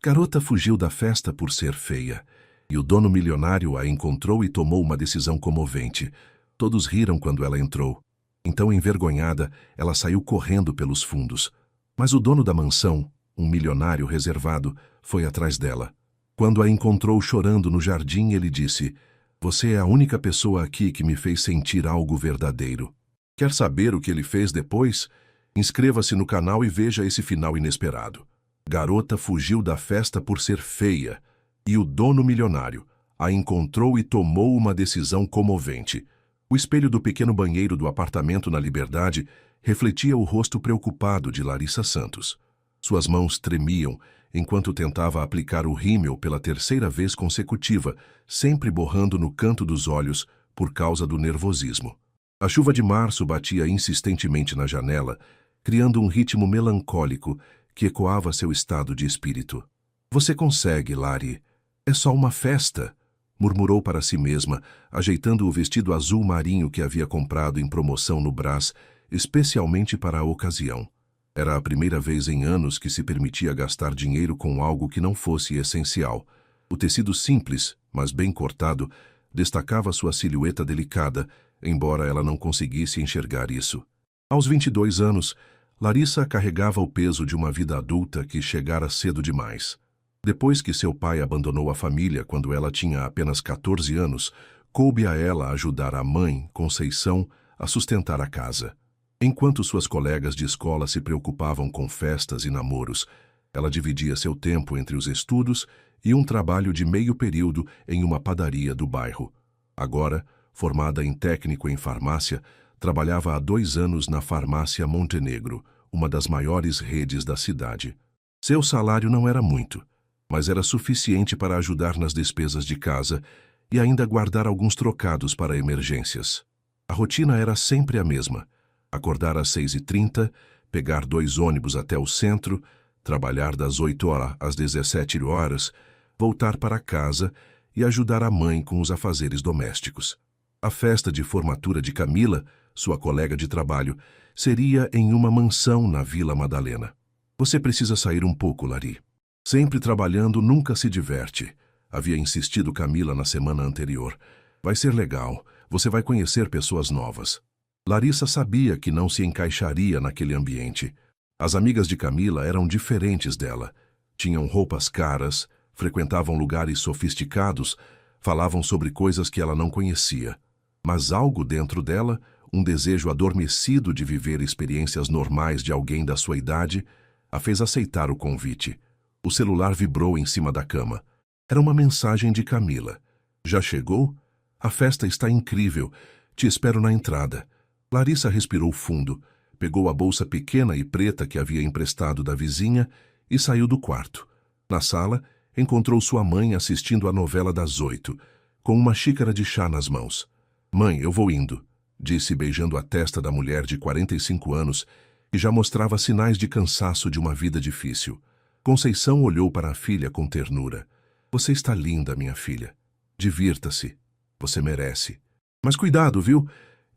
Garota fugiu da festa por ser feia, e o dono milionário a encontrou e tomou uma decisão comovente. Todos riram quando ela entrou. Então, envergonhada, ela saiu correndo pelos fundos. Mas o dono da mansão, um milionário reservado, foi atrás dela. Quando a encontrou chorando no jardim, ele disse: "Você é a única pessoa aqui que me fez sentir algo verdadeiro." Quer saber o que ele fez depois? Inscreva-se no canal e veja esse final inesperado. Garota fugiu da festa por ser feia, e o dono milionário a encontrou e tomou uma decisão comovente. O espelho do pequeno banheiro do apartamento na Liberdade refletia o rosto preocupado de Larissa Santos. Suas mãos tremiam enquanto tentava aplicar o rímel pela terceira vez consecutiva, sempre borrando no canto dos olhos por causa do nervosismo. A chuva de março batia insistentemente na janela, criando um ritmo melancólico que ecoava seu estado de espírito. "Você consegue, Lari. É só uma festa", murmurou para si mesma, ajeitando o vestido azul marinho que havia comprado em promoção no Brás, especialmente para a ocasião. Era a primeira vez em anos que se permitia gastar dinheiro com algo que não fosse essencial. O tecido simples, mas bem cortado, destacava sua silhueta delicada, embora ela não conseguisse enxergar isso. Aos 22 anos, Larissa carregava o peso de uma vida adulta que chegara cedo demais. Depois que seu pai abandonou a família quando ela tinha apenas 14 anos, coube a ela ajudar a mãe, Conceição, a sustentar a casa. Enquanto suas colegas de escola se preocupavam com festas e namoros, ela dividia seu tempo entre os estudos e um trabalho de meio período em uma padaria do bairro. Agora, formada em técnico em farmácia, trabalhava há 2 anos na Farmácia Montenegro, uma das maiores redes da cidade. Seu salário não era muito, mas era suficiente para ajudar nas despesas de casa e ainda guardar alguns trocados para emergências. A rotina era sempre a mesma: acordar às 6h30, pegar 2 ônibus até o centro, trabalhar das 8 horas às 17 horas, voltar para casa e ajudar a mãe com os afazeres domésticos. A festa de formatura de Camila, sua colega de trabalho, seria em uma mansão na Vila Madalena. "Você precisa sair um pouco, Lari. Sempre trabalhando nunca se diverte", havia insistido Camila na semana anterior. "Vai ser legal, você vai conhecer pessoas novas." Larissa sabia que não se encaixaria naquele ambiente. As amigas de Camila eram diferentes dela. Tinham roupas caras, frequentavam lugares sofisticados, falavam sobre coisas que ela não conhecia. Mas algo dentro dela, um desejo adormecido de viver experiências normais de alguém da sua idade, a fez aceitar o convite. O celular vibrou em cima da cama. Era uma mensagem de Camila. "Já chegou? A festa está incrível. Te espero na entrada." Larissa respirou fundo, pegou a bolsa pequena e preta que havia emprestado da vizinha e saiu do quarto. Na sala, encontrou sua mãe assistindo a novela das 8, com uma xícara de chá nas mãos. "Mãe, eu vou indo", disse beijando a testa da mulher de 45 anos, que já mostrava sinais de cansaço de uma vida difícil. Conceição olhou para a filha com ternura. "Você está linda, minha filha. Divirta-se. Você merece. Mas cuidado, viu?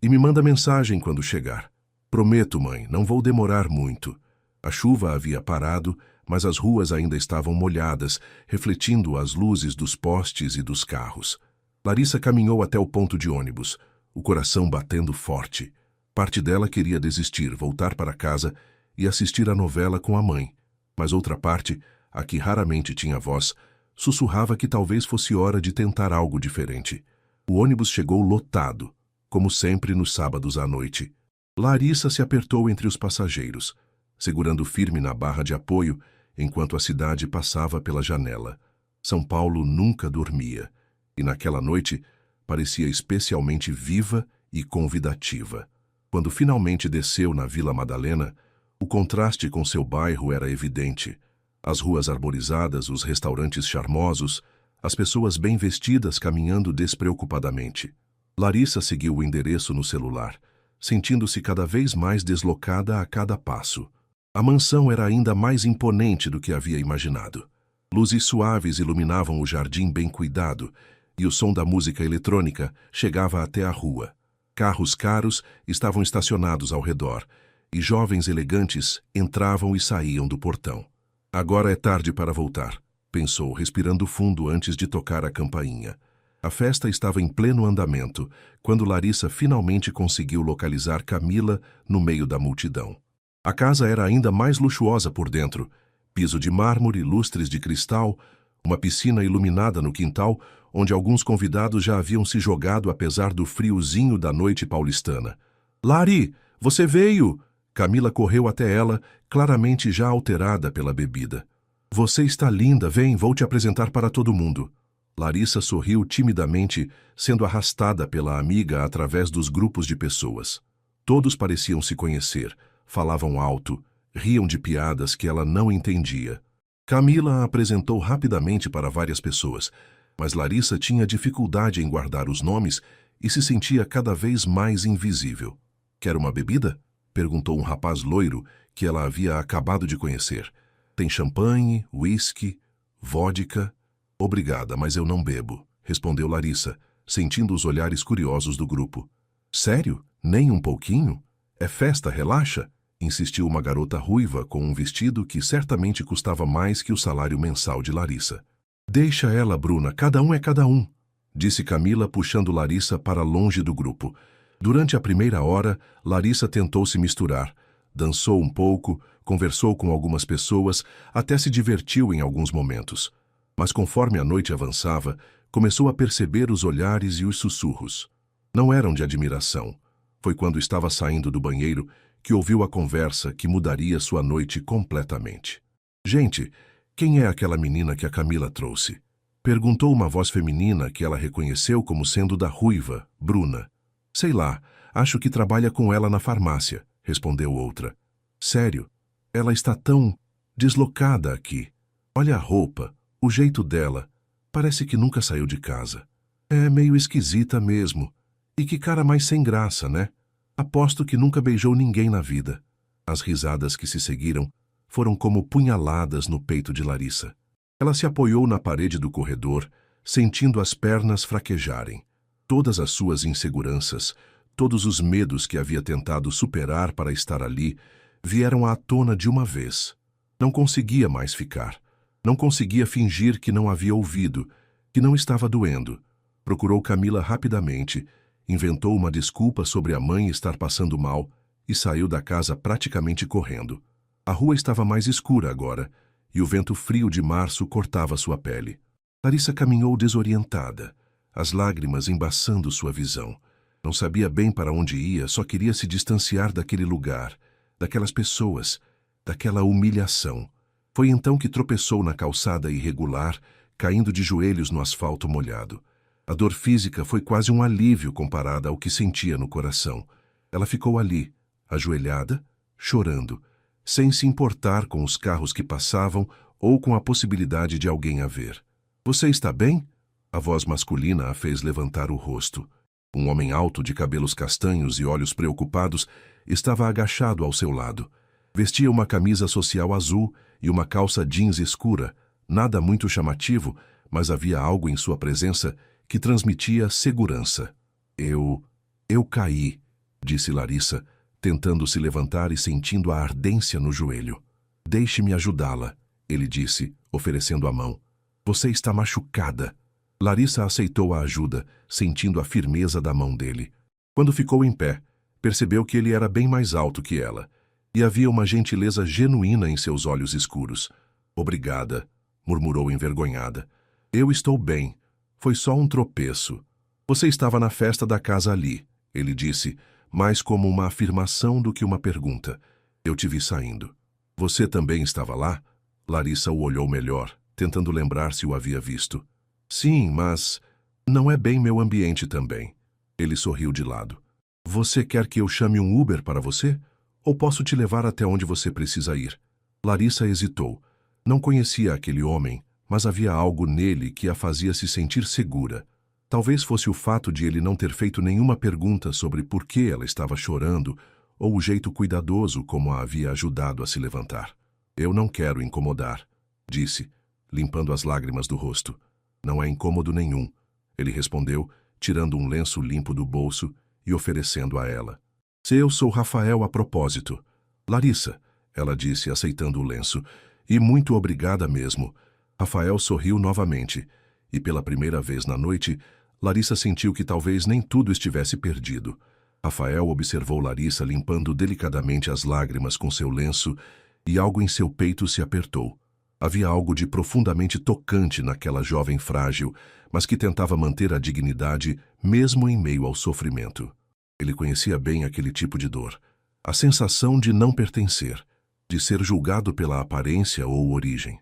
E me manda mensagem quando chegar." "Prometo, mãe, não vou demorar muito." A chuva havia parado, mas as ruas ainda estavam molhadas, refletindo as luzes dos postes e dos carros. Larissa caminhou até o ponto de ônibus, o coração batendo forte. Parte dela queria desistir, voltar para casa e assistir a novela com a mãe. Mas outra parte, a que raramente tinha voz, sussurrava que talvez fosse hora de tentar algo diferente. O ônibus chegou lotado, como sempre nos sábados à noite. Larissa se apertou entre os passageiros, segurando firme na barra de apoio enquanto a cidade passava pela janela. São Paulo nunca dormia, e naquela noite parecia especialmente viva e convidativa. Quando finalmente desceu na Vila Madalena, o contraste com seu bairro era evidente. As ruas arborizadas, os restaurantes charmosos, as pessoas bem vestidas caminhando despreocupadamente. Larissa seguiu o endereço no celular, sentindo-se cada vez mais deslocada a cada passo. A mansão era ainda mais imponente do que havia imaginado. Luzes suaves iluminavam o jardim bem cuidado, e o som da música eletrônica chegava até a rua. Carros caros estavam estacionados ao redor, e jovens elegantes entravam e saíam do portão. "Agora é tarde para voltar", pensou, respirando fundo antes de tocar a campainha. A festa estava em pleno andamento, quando Larissa finalmente conseguiu localizar Camila no meio da multidão. A casa era ainda mais luxuosa por dentro. Piso de mármore, lustres de cristal, uma piscina iluminada no quintal, onde alguns convidados já haviam se jogado apesar do friozinho da noite paulistana. "Lari, você veio!" Camila correu até ela, claramente já alterada pela bebida. "Você está linda, vem, vou te apresentar para todo mundo." Larissa sorriu timidamente, sendo arrastada pela amiga através dos grupos de pessoas. Todos pareciam se conhecer, falavam alto, riam de piadas que ela não entendia. Camila a apresentou rapidamente para várias pessoas, mas Larissa tinha dificuldade em guardar os nomes e se sentia cada vez mais invisível. "Quer uma bebida?" perguntou um rapaz loiro que ela havia acabado de conhecer. "Tem champanhe, uísque, vodka?" "Obrigada, mas eu não bebo", respondeu Larissa, sentindo os olhares curiosos do grupo. "Sério? Nem um pouquinho? É festa, relaxa?" insistiu uma garota ruiva com um vestido que certamente custava mais que o salário mensal de Larissa. "Deixa ela, Bruna, cada um é cada um", disse Camila, puxando Larissa para longe do grupo. Durante a primeira hora, Larissa tentou se misturar. Dançou um pouco, conversou com algumas pessoas, até se divertiu em alguns momentos. Mas conforme a noite avançava, começou a perceber os olhares e os sussurros. Não eram de admiração. Foi quando estava saindo do banheiro que ouviu a conversa que mudaria sua noite completamente. "Gente, quem é aquela menina que a Camila trouxe?" perguntou uma voz feminina que ela reconheceu como sendo da ruiva, Bruna. "Sei lá, acho que trabalha com ela na farmácia", respondeu outra. "Sério, ela está tão deslocada aqui. Olha a roupa, o jeito dela, parece que nunca saiu de casa. É meio esquisita mesmo. E que cara mais sem graça, né? Aposto que nunca beijou ninguém na vida." As risadas que se seguiram foram como punhaladas no peito de Larissa. Ela se apoiou na parede do corredor, sentindo as pernas fraquejarem. Todas as suas inseguranças, todos os medos que havia tentado superar para estar ali, vieram à tona de uma vez. Não conseguia mais ficar. Não conseguia fingir que não havia ouvido, que não estava doendo. Procurou Camila rapidamente, inventou uma desculpa sobre a mãe estar passando mal e saiu da casa praticamente correndo. A rua estava mais escura agora, e o vento frio de março cortava sua pele. Larissa caminhou desorientada, as lágrimas embaçando sua visão. Não sabia bem para onde ia, só queria se distanciar daquele lugar, daquelas pessoas, daquela humilhação. Foi então que tropeçou na calçada irregular, caindo de joelhos no asfalto molhado. A dor física foi quase um alívio comparada ao que sentia no coração. Ela ficou ali, ajoelhada, chorando, sem se importar com os carros que passavam ou com a possibilidade de alguém a ver. "Você está bem?" A voz masculina a fez levantar o rosto. Um homem alto de cabelos castanhos e olhos preocupados estava agachado ao seu lado. Vestia uma camisa social azul e uma calça jeans escura, nada muito chamativo, mas havia algo em sua presença que transmitia segurança. Eu caí", disse Larissa, tentando se levantar e sentindo a ardência no joelho. "Deixe-me ajudá-la", ele disse, oferecendo a mão. "Você está machucada." Larissa aceitou a ajuda, sentindo a firmeza da mão dele. Quando ficou em pé, percebeu que ele era bem mais alto que ela, e havia uma gentileza genuína em seus olhos escuros. "Obrigada", murmurou envergonhada. "Eu estou bem. Foi só um tropeço." "Você estava na festa da casa ali", ele disse, mais como uma afirmação do que uma pergunta. "Eu te vi saindo." "Você também estava lá?" Larissa o olhou melhor, tentando lembrar se o havia visto. "Sim, mas não é bem meu ambiente também." Ele sorriu de lado. "Você quer que eu chame um Uber para você? Ou posso te levar até onde você precisa ir?" Larissa hesitou. Não conhecia aquele homem, mas havia algo nele que a fazia se sentir segura. Talvez fosse o fato de ele não ter feito nenhuma pergunta sobre por que ela estava chorando ou o jeito cuidadoso como a havia ajudado a se levantar. "Eu não quero incomodar", disse, limpando as lágrimas do rosto. "Não é incômodo nenhum", ele respondeu, tirando um lenço limpo do bolso e oferecendo a ela. "Se eu sou Rafael a propósito." "Larissa", ela disse, aceitando o lenço, "e muito obrigada mesmo. Rafael sorriu novamente, e pela primeira vez na noite, Larissa sentiu que talvez nem tudo estivesse perdido. Rafael observou Larissa limpando delicadamente as lágrimas com seu lenço, e algo em seu peito se apertou. Havia algo de profundamente tocante naquela jovem frágil, mas que tentava manter a dignidade mesmo em meio ao sofrimento. Ele conhecia bem aquele tipo de dor. A sensação de não pertencer, de ser julgado pela aparência ou origem.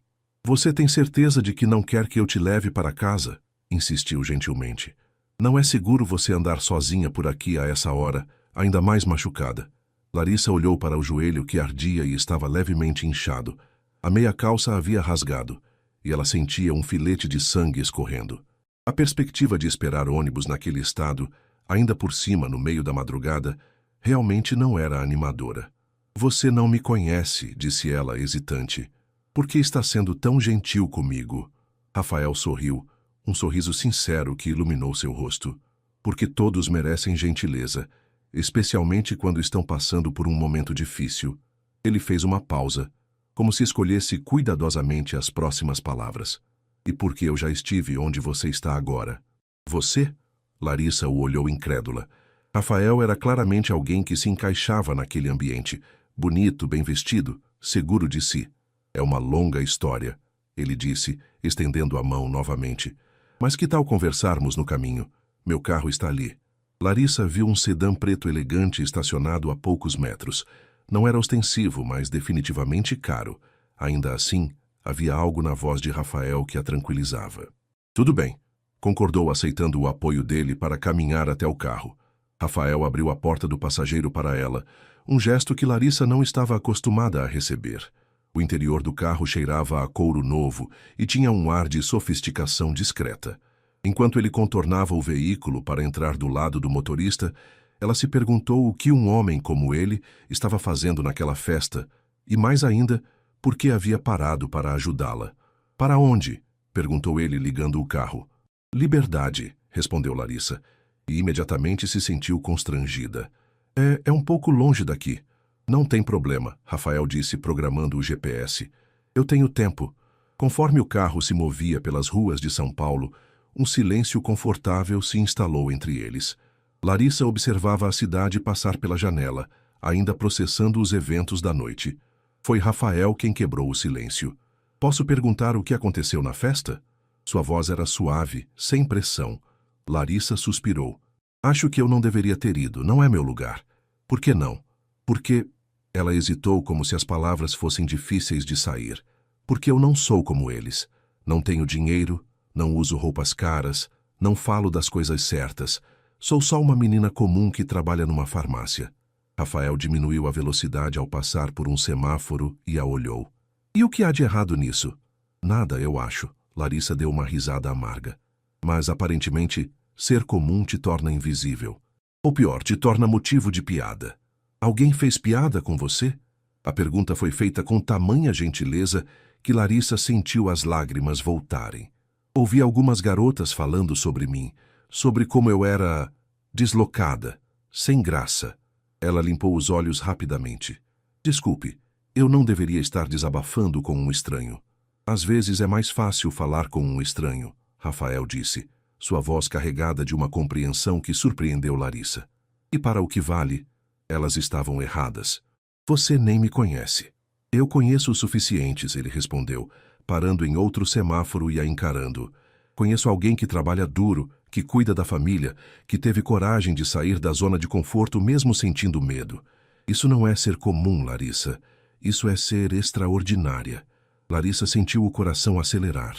"Você tem certeza de que não quer que eu te leve para casa?" insistiu gentilmente. "Não é seguro você andar sozinha por aqui a essa hora, ainda mais machucada." Larissa olhou para o joelho que ardia e estava levemente inchado. A meia calça havia rasgado, e ela sentia um filete de sangue escorrendo. A perspectiva de esperar ônibus naquele estado, ainda por cima no meio da madrugada, realmente não era animadora. "Você não me conhece", disse ela, hesitante. "Por que está sendo tão gentil comigo?" Rafael sorriu, um sorriso sincero que iluminou seu rosto. "Porque todos merecem gentileza, especialmente quando estão passando por um momento difícil." Ele fez uma pausa, como se escolhesse cuidadosamente as próximas palavras. "E porque eu já estive onde você está agora." "Você?" Larissa o olhou incrédula. Rafael era claramente alguém que se encaixava naquele ambiente, bonito, bem vestido, seguro de si. "É uma longa história", ele disse, estendendo a mão novamente. "Mas que tal conversarmos no caminho? Meu carro está ali." Larissa viu um sedã preto elegante estacionado a poucos metros. Não era ostensivo, mas definitivamente caro. Ainda assim, havia algo na voz de Rafael que a tranquilizava. "Tudo bem", concordou, aceitando o apoio dele para caminhar até o carro. Rafael abriu a porta do passageiro para ela, um gesto que Larissa não estava acostumada a receber. O interior do carro cheirava a couro novo e tinha um ar de sofisticação discreta. Enquanto ele contornava o veículo para entrar do lado do motorista, ela se perguntou o que um homem como ele estava fazendo naquela festa e, mais ainda, por que havia parado para ajudá-la. "Para onde?" perguntou ele, ligando o carro. "Liberdade", respondeu Larissa, e imediatamente se sentiu constrangida. É um pouco longe daqui." "Não tem problema", Rafael disse, programando o GPS. "Eu tenho tempo." Conforme o carro se movia pelas ruas de São Paulo, um silêncio confortável se instalou entre eles. Larissa observava a cidade passar pela janela, ainda processando os eventos da noite. Foi Rafael quem quebrou o silêncio. "Posso perguntar o que aconteceu na festa?" Sua voz era suave, sem pressão. Larissa suspirou. "Acho que eu não deveria ter ido, não é meu lugar." "Por que não?" "Porque..." Ela hesitou, como se as palavras fossem difíceis de sair. "Porque eu não sou como eles. Não tenho dinheiro, não uso roupas caras, não falo das coisas certas. Sou só uma menina comum que trabalha numa farmácia." Rafael diminuiu a velocidade ao passar por um semáforo e a olhou. "E o que há de errado nisso?" "Nada, eu acho." Larissa deu uma risada amarga. "Mas, aparentemente, ser comum te torna invisível. Ou pior, te torna motivo de piada." "Alguém fez piada com você?" A pergunta foi feita com tamanha gentileza que Larissa sentiu as lágrimas voltarem. "Ouvi algumas garotas falando sobre mim, sobre como eu era deslocada, sem graça." Ela limpou os olhos rapidamente. "Desculpe, eu não deveria estar desabafando com um estranho." "Às vezes é mais fácil falar com um estranho", Rafael disse, sua voz carregada de uma compreensão que surpreendeu Larissa. "E para o que vale, elas estavam erradas. Você nem me conhece." "Eu conheço os suficientes", ele respondeu, parando em outro semáforo e a encarando. "Conheço alguém que trabalha duro, que cuida da família, que teve coragem de sair da zona de conforto mesmo sentindo medo. Isso não é ser comum, Larissa. Isso é ser extraordinária." Larissa sentiu o coração acelerar.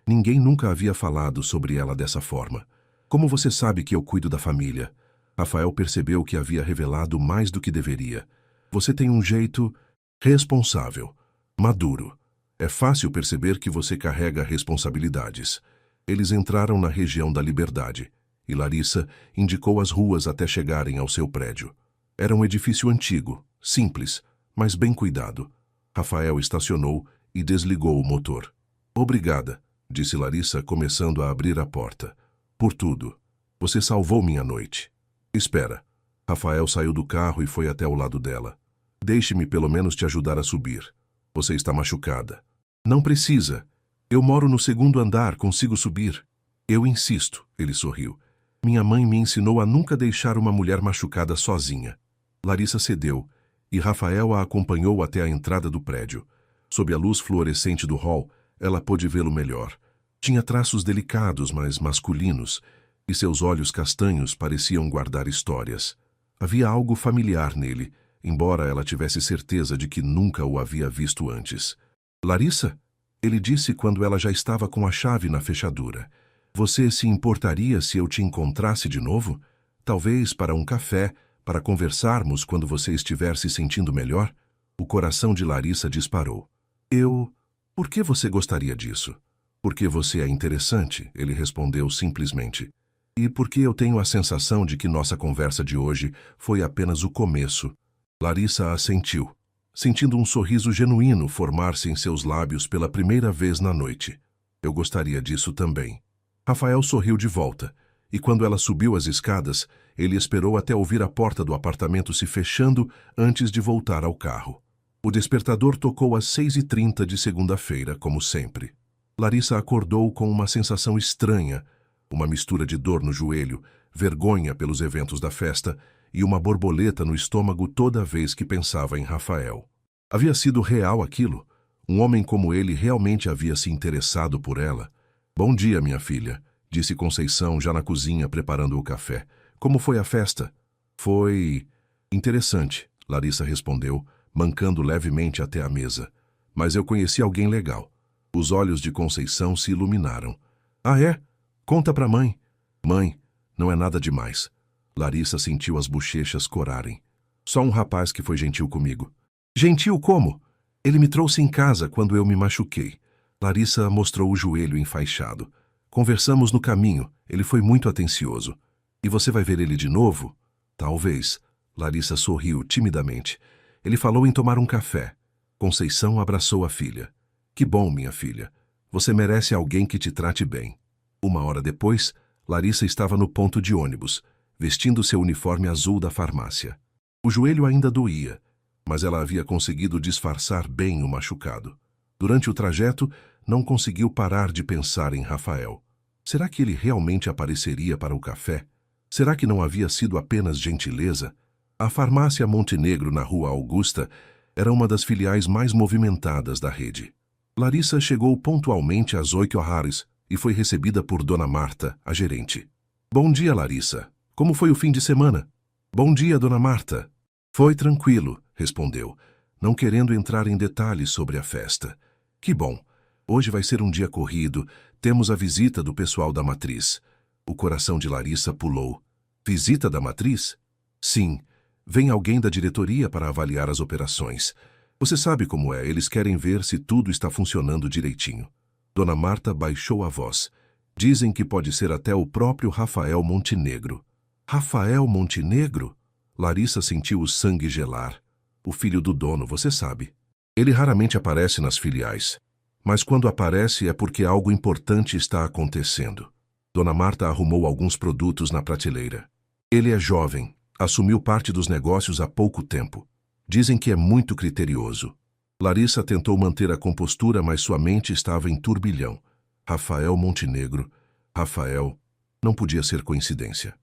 Ninguém nunca havia falado sobre ela dessa forma. "Como você sabe que eu cuido da família?" Rafael percebeu que havia revelado mais do que deveria. "Você tem um jeito responsável, maduro. É fácil perceber que você carrega responsabilidades." Eles entraram na região da Liberdade, e Larissa indicou as ruas até chegarem ao seu prédio. Era um edifício antigo, simples, mas bem cuidado. Rafael estacionou e desligou o motor. "Obrigada", disse Larissa, começando a abrir a porta. "Por tudo. Você salvou minha noite." "Espera." Rafael saiu do carro e foi até o lado dela. "Deixe-me pelo menos te ajudar a subir. Você está machucada." "Não precisa. Eu moro no segundo andar, consigo subir. Eu insisto, ele sorriu. Minha mãe me ensinou a nunca deixar uma mulher machucada sozinha. Larissa cedeu, e Rafael a acompanhou até a entrada do prédio. Sob a luz fluorescente do hall, ela pôde vê-lo melhor. Tinha traços delicados, mas masculinos, e seus olhos castanhos pareciam guardar histórias. Havia algo familiar nele, embora ela tivesse certeza de que nunca o havia visto antes. Larissa? Ele disse quando ela já estava com a chave na fechadura. Você se importaria se eu te encontrasse de novo? Talvez para um café, para conversarmos quando você estiver se sentindo melhor? O coração de Larissa disparou. Por que você gostaria disso? Porque você é interessante, ele respondeu simplesmente. E porque eu tenho a sensação de que nossa conversa de hoje foi apenas o começo. Larissa assentiu, sentindo um sorriso genuíno formar-se em seus lábios pela primeira vez na noite. Eu gostaria disso também. Rafael sorriu de volta, e quando ela subiu as escadas, ele esperou até ouvir a porta do apartamento se fechando antes de voltar ao carro. O despertador tocou às 6h30 de segunda-feira, como sempre. Larissa acordou com uma sensação estranha, uma mistura de dor no joelho, vergonha pelos eventos da festa e uma borboleta no estômago toda vez que pensava em Rafael. Havia sido real aquilo? Um homem como ele realmente havia se interessado por ela? Bom dia, minha filha, disse Conceição já na cozinha preparando o café. Como foi a festa? Foi interessante, Larissa respondeu, mancando levemente até a mesa. Mas eu conheci alguém legal. Os olhos de Conceição se iluminaram. Ah, é? Conta pra mãe. Mãe, não é nada demais. Larissa sentiu as bochechas corarem. Só um rapaz que foi gentil comigo. Gentil como? Ele me trouxe em casa quando eu me machuquei. Larissa mostrou o joelho enfaixado. Conversamos no caminho, ele foi muito atencioso. E você vai ver ele de novo? Talvez. Larissa sorriu timidamente. Ele falou em tomar um café. Conceição abraçou a filha. Que bom, minha filha. Você merece alguém que te trate bem. Uma hora depois, Larissa estava no ponto de ônibus, vestindo seu uniforme azul da farmácia. O joelho ainda doía, mas ela havia conseguido disfarçar bem o machucado. Durante o trajeto, não conseguiu parar de pensar em Rafael. Será que ele realmente apareceria para o café? Será que não havia sido apenas gentileza? A farmácia Montenegro, na Rua Augusta, era uma das filiais mais movimentadas da rede. Larissa chegou pontualmente às 8h e foi recebida por Dona Marta, a gerente. Bom dia, Larissa. Como foi o fim de semana? Bom dia, Dona Marta. Foi tranquilo, respondeu, não querendo entrar em detalhes sobre a festa. Que bom. Hoje vai ser um dia corrido. Temos a visita do pessoal da matriz. O coração de Larissa pulou. Visita da matriz? Sim. Vem alguém da diretoria para avaliar as operações. Você sabe como é, eles querem ver se tudo está funcionando direitinho. Dona Marta baixou a voz. Dizem que pode ser até o próprio Rafael Montenegro. Rafael Montenegro? Larissa sentiu o sangue gelar. O filho do dono, você sabe. Ele raramente aparece nas filiais. Mas quando aparece é porque algo importante está acontecendo. Dona Marta arrumou alguns produtos na prateleira. Ele é jovem, assumiu parte dos negócios há pouco tempo. Dizem que é muito criterioso. Larissa tentou manter a compostura, mas sua mente estava em turbilhão. Rafael Montenegro. Rafael. Não podia ser coincidência.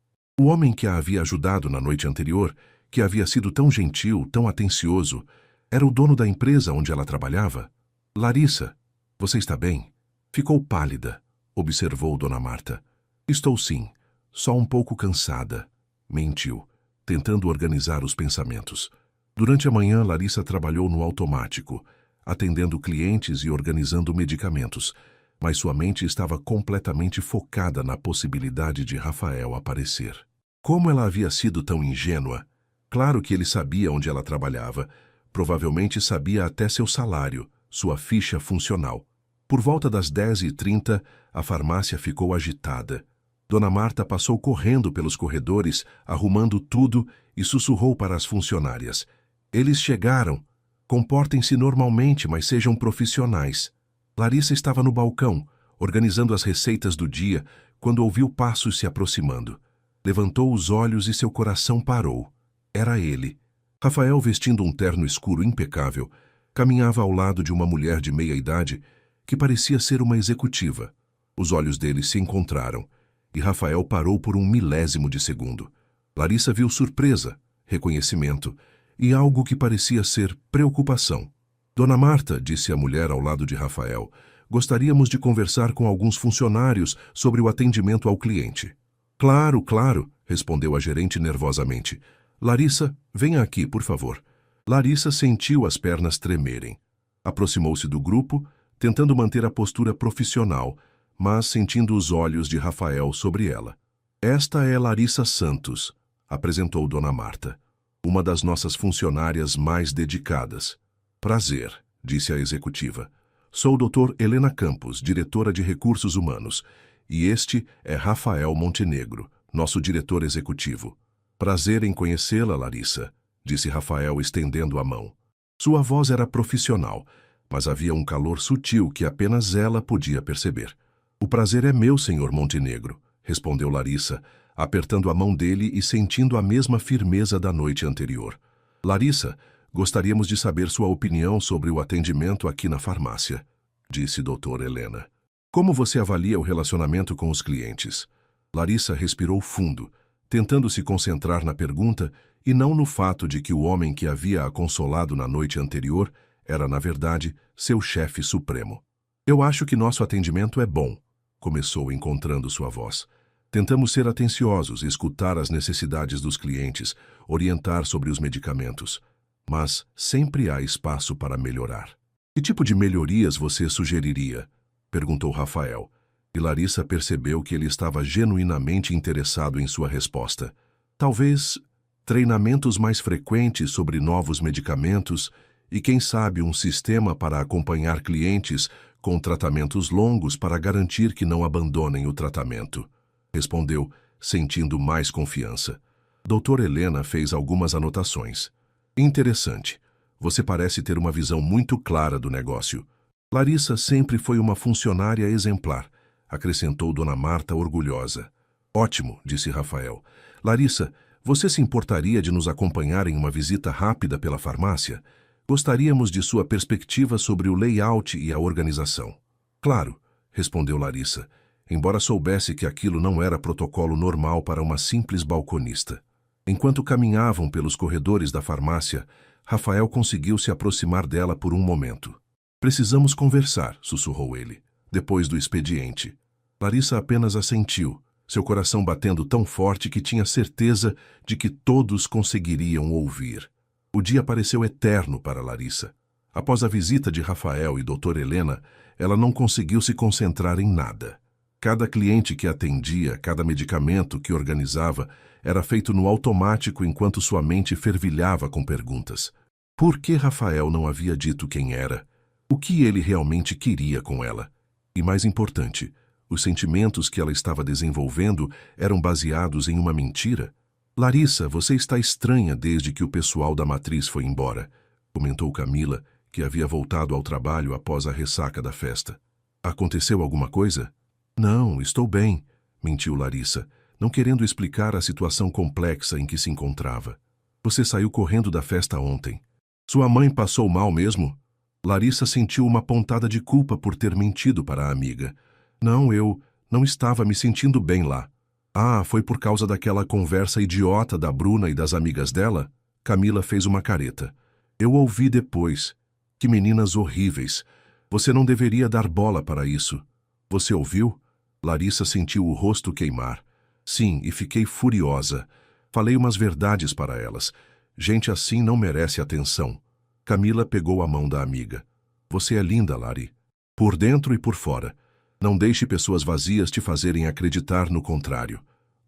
O homem que a havia ajudado na noite anterior, que havia sido tão gentil, tão atencioso, era o dono da empresa onde ela trabalhava. Larissa, você está bem? Ficou pálida, observou Dona Marta. Estou sim, só um pouco cansada, mentiu, tentando organizar os pensamentos. Durante a manhã, Larissa trabalhou no automático, atendendo clientes e organizando medicamentos, mas sua mente estava completamente focada na possibilidade de Rafael aparecer. Como ela havia sido tão ingênua? Claro que ele sabia onde ela trabalhava, provavelmente sabia até seu salário, sua ficha funcional. Por volta das 10h30, a farmácia ficou agitada. Dona Marta passou correndo pelos corredores, arrumando tudo e sussurrou para as funcionárias. Eles chegaram. Comportem-se normalmente, mas sejam profissionais. Larissa estava no balcão, organizando as receitas do dia, quando ouviu passos se aproximando. Levantou os olhos e seu coração parou. Era ele. Rafael, vestindo um terno escuro impecável, caminhava ao lado de uma mulher de meia idade que parecia ser uma executiva. Os olhos deles se encontraram, e Rafael parou por um milésimo de segundo. Larissa viu surpresa, reconhecimento e algo que parecia ser preocupação. Dona Marta, disse a mulher ao lado de Rafael, gostaríamos de conversar com alguns funcionários sobre o atendimento ao cliente. Claro, claro, respondeu a gerente nervosamente. Larissa, venha aqui, por favor. Larissa sentiu as pernas tremerem. Aproximou-se do grupo, tentando manter a postura profissional, mas sentindo os olhos de Rafael sobre ela. Esta é Larissa Santos, apresentou Dona Marta, uma das nossas funcionárias mais dedicadas. Prazer, disse a executiva. Sou o Dr. Helena Campos, diretora de Recursos Humanos, e este é Rafael Montenegro, nosso diretor executivo. Prazer em conhecê-la, Larissa, disse Rafael estendendo a mão. Sua voz era profissional, mas havia um calor sutil que apenas ela podia perceber. O prazer é meu, senhor Montenegro, respondeu Larissa, apertando a mão dele e sentindo a mesma firmeza da noite anterior. Larissa, gostaríamos de saber sua opinião sobre o atendimento aqui na farmácia, disse Dr. Helena. Como você avalia o relacionamento com os clientes? Larissa respirou fundo, tentando se concentrar na pergunta e não no fato de que o homem que havia a consolado na noite anterior era, na verdade, seu chefe supremo. Eu acho que nosso atendimento é bom, começou encontrando sua voz. Tentamos ser atenciosos, escutar as necessidades dos clientes, orientar sobre os medicamentos. Mas sempre há espaço para melhorar. Que tipo de melhorias você sugeriria? Perguntou Rafael. E Larissa percebeu que ele estava genuinamente interessado em sua resposta. Talvez treinamentos mais frequentes sobre novos medicamentos e, quem sabe, um sistema para acompanhar clientes com tratamentos longos para garantir que não abandonem o tratamento. Respondeu, sentindo mais confiança. Doutora Helena fez algumas anotações. Interessante. Você parece ter uma visão muito clara do negócio. Larissa sempre foi uma funcionária exemplar, acrescentou Dona Marta orgulhosa. Ótimo, disse Rafael. Larissa, você se importaria de nos acompanhar em uma visita rápida pela farmácia? Gostaríamos de sua perspectiva sobre o layout e a organização. Claro, respondeu Larissa, embora soubesse que aquilo não era protocolo normal para uma simples balconista. Enquanto caminhavam pelos corredores da farmácia, Rafael conseguiu se aproximar dela por um momento. Precisamos conversar, sussurrou ele, depois do expediente. Larissa apenas assentiu, seu coração batendo tão forte que tinha certeza de que todos conseguiriam ouvir. O dia pareceu eterno para Larissa. Após a visita de Rafael e Dr. Helena, ela não conseguiu se concentrar em nada. Cada cliente que atendia, cada medicamento que organizava, era feito no automático enquanto sua mente fervilhava com perguntas. Por que Rafael não havia dito quem era? O que ele realmente queria com ela? E mais importante, os sentimentos que ela estava desenvolvendo eram baseados em uma mentira? Larissa, você está estranha desde que o pessoal da matriz foi embora, comentou Camila, que havia voltado ao trabalho após a ressaca da festa. Aconteceu alguma coisa? Não, estou bem, mentiu Larissa, não querendo explicar a situação complexa em que se encontrava. Você saiu correndo da festa ontem. Sua mãe passou mal mesmo? Larissa sentiu uma pontada de culpa por ter mentido para a amiga. Não, eu não estava me sentindo bem lá. Ah, foi por causa daquela conversa idiota da Bruna e das amigas dela? Camila fez uma careta. Eu ouvi depois. Que meninas horríveis. Você não deveria dar bola para isso. Você ouviu? Larissa sentiu o rosto queimar. Sim, e fiquei furiosa. Falei umas verdades para elas. Gente assim não merece atenção. Camila pegou a mão da amiga. Você é linda, Lari. Por dentro e por fora. Não deixe pessoas vazias te fazerem acreditar no contrário.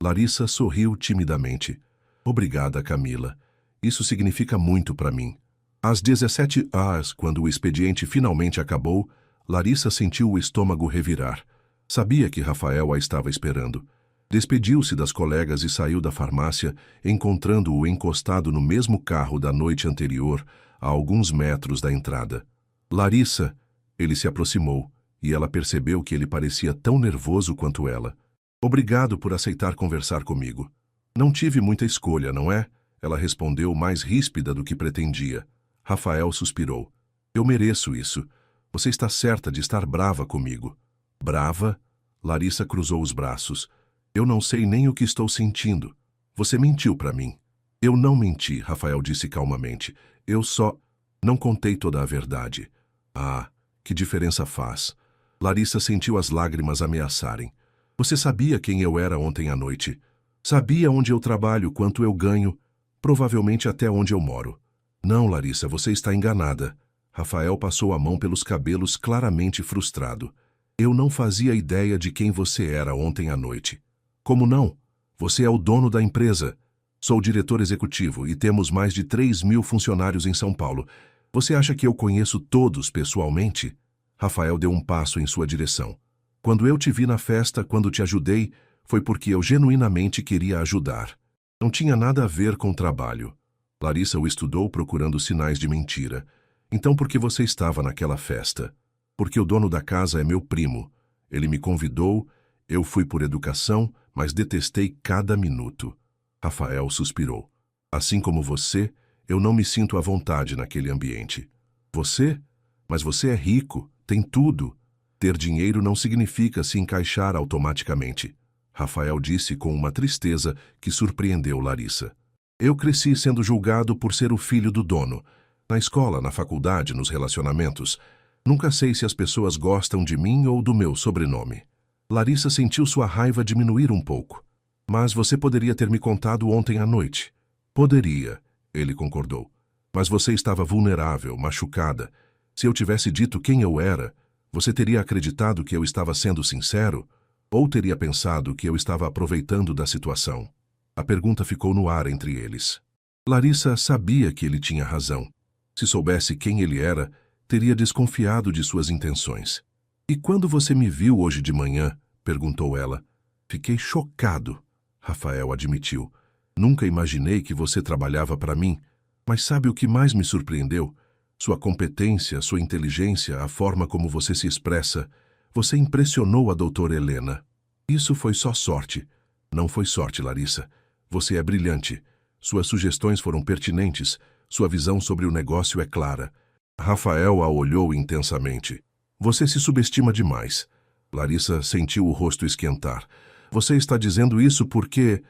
Larissa sorriu timidamente. Obrigada, Camila. Isso significa muito para mim. Às 17 horas, quando o expediente finalmente acabou, Larissa sentiu o estômago revirar. Sabia que Rafael a estava esperando. Despediu-se das colegas e saiu da farmácia, encontrando-o encostado no mesmo carro da noite anterior, a alguns metros da entrada. Larissa, ele se aproximou, e ela percebeu que ele parecia tão nervoso quanto ela. Obrigado por aceitar conversar comigo. Não tive muita escolha, não é? Ela respondeu mais ríspida do que pretendia. Rafael suspirou. Eu mereço isso. Você está certa de estar brava comigo. Brava? Larissa cruzou os braços. Eu não sei nem o que estou sentindo. Você mentiu para mim. Eu não menti, Rafael disse calmamente. Eu só não contei toda a verdade. Ah, que diferença faz. Larissa sentiu as lágrimas ameaçarem. Você sabia quem eu era ontem à noite. Sabia onde eu trabalho, quanto eu ganho, provavelmente até onde eu moro. Não, Larissa, você está enganada. Rafael passou a mão pelos cabelos, claramente frustrado. Eu não fazia ideia de quem você era ontem à noite. Como não? Você é o dono da empresa. Sou diretor executivo e temos mais de 3.000 funcionários em São Paulo. Você acha que eu conheço todos pessoalmente? Rafael deu um passo em sua direção. Quando eu te vi na festa, quando te ajudei, foi porque eu genuinamente queria ajudar. Não tinha nada a ver com o trabalho. Larissa o estudou procurando sinais de mentira. Então por que você estava naquela festa? Porque o dono da casa é meu primo. Ele me convidou, eu fui por educação, mas detestei cada minuto. Rafael suspirou. Assim como você, eu não me sinto à vontade naquele ambiente. Você? Mas você é rico, tem tudo. Ter dinheiro não significa se encaixar automaticamente. Rafael disse com uma tristeza que surpreendeu Larissa. Eu cresci sendo julgado por ser o filho do dono. Na escola, na faculdade, nos relacionamentos. Nunca sei se as pessoas gostam de mim ou do meu sobrenome. Larissa sentiu sua raiva diminuir um pouco. Mas você poderia ter me contado ontem à noite. Poderia, ele concordou. Mas você estava vulnerável, machucada. Se eu tivesse dito quem eu era, você teria acreditado que eu estava sendo sincero? Ou teria pensado que eu estava aproveitando da situação? A pergunta ficou no ar entre eles. Larissa sabia que ele tinha razão. Se soubesse quem ele era, teria desconfiado de suas intenções. E quando você me viu hoje de manhã? Perguntou ela. Fiquei chocado, Rafael admitiu. Nunca imaginei que você trabalhava para mim, mas sabe o que mais me surpreendeu? Sua competência, sua inteligência, a forma como você se expressa. Você impressionou a doutora Helena. Isso foi só sorte. Não foi sorte, Larissa. Você é brilhante. Suas sugestões foram pertinentes. Sua visão sobre o negócio é clara. Rafael a olhou intensamente. Você se subestima demais. Larissa sentiu o rosto esquentar. Você está dizendo isso porque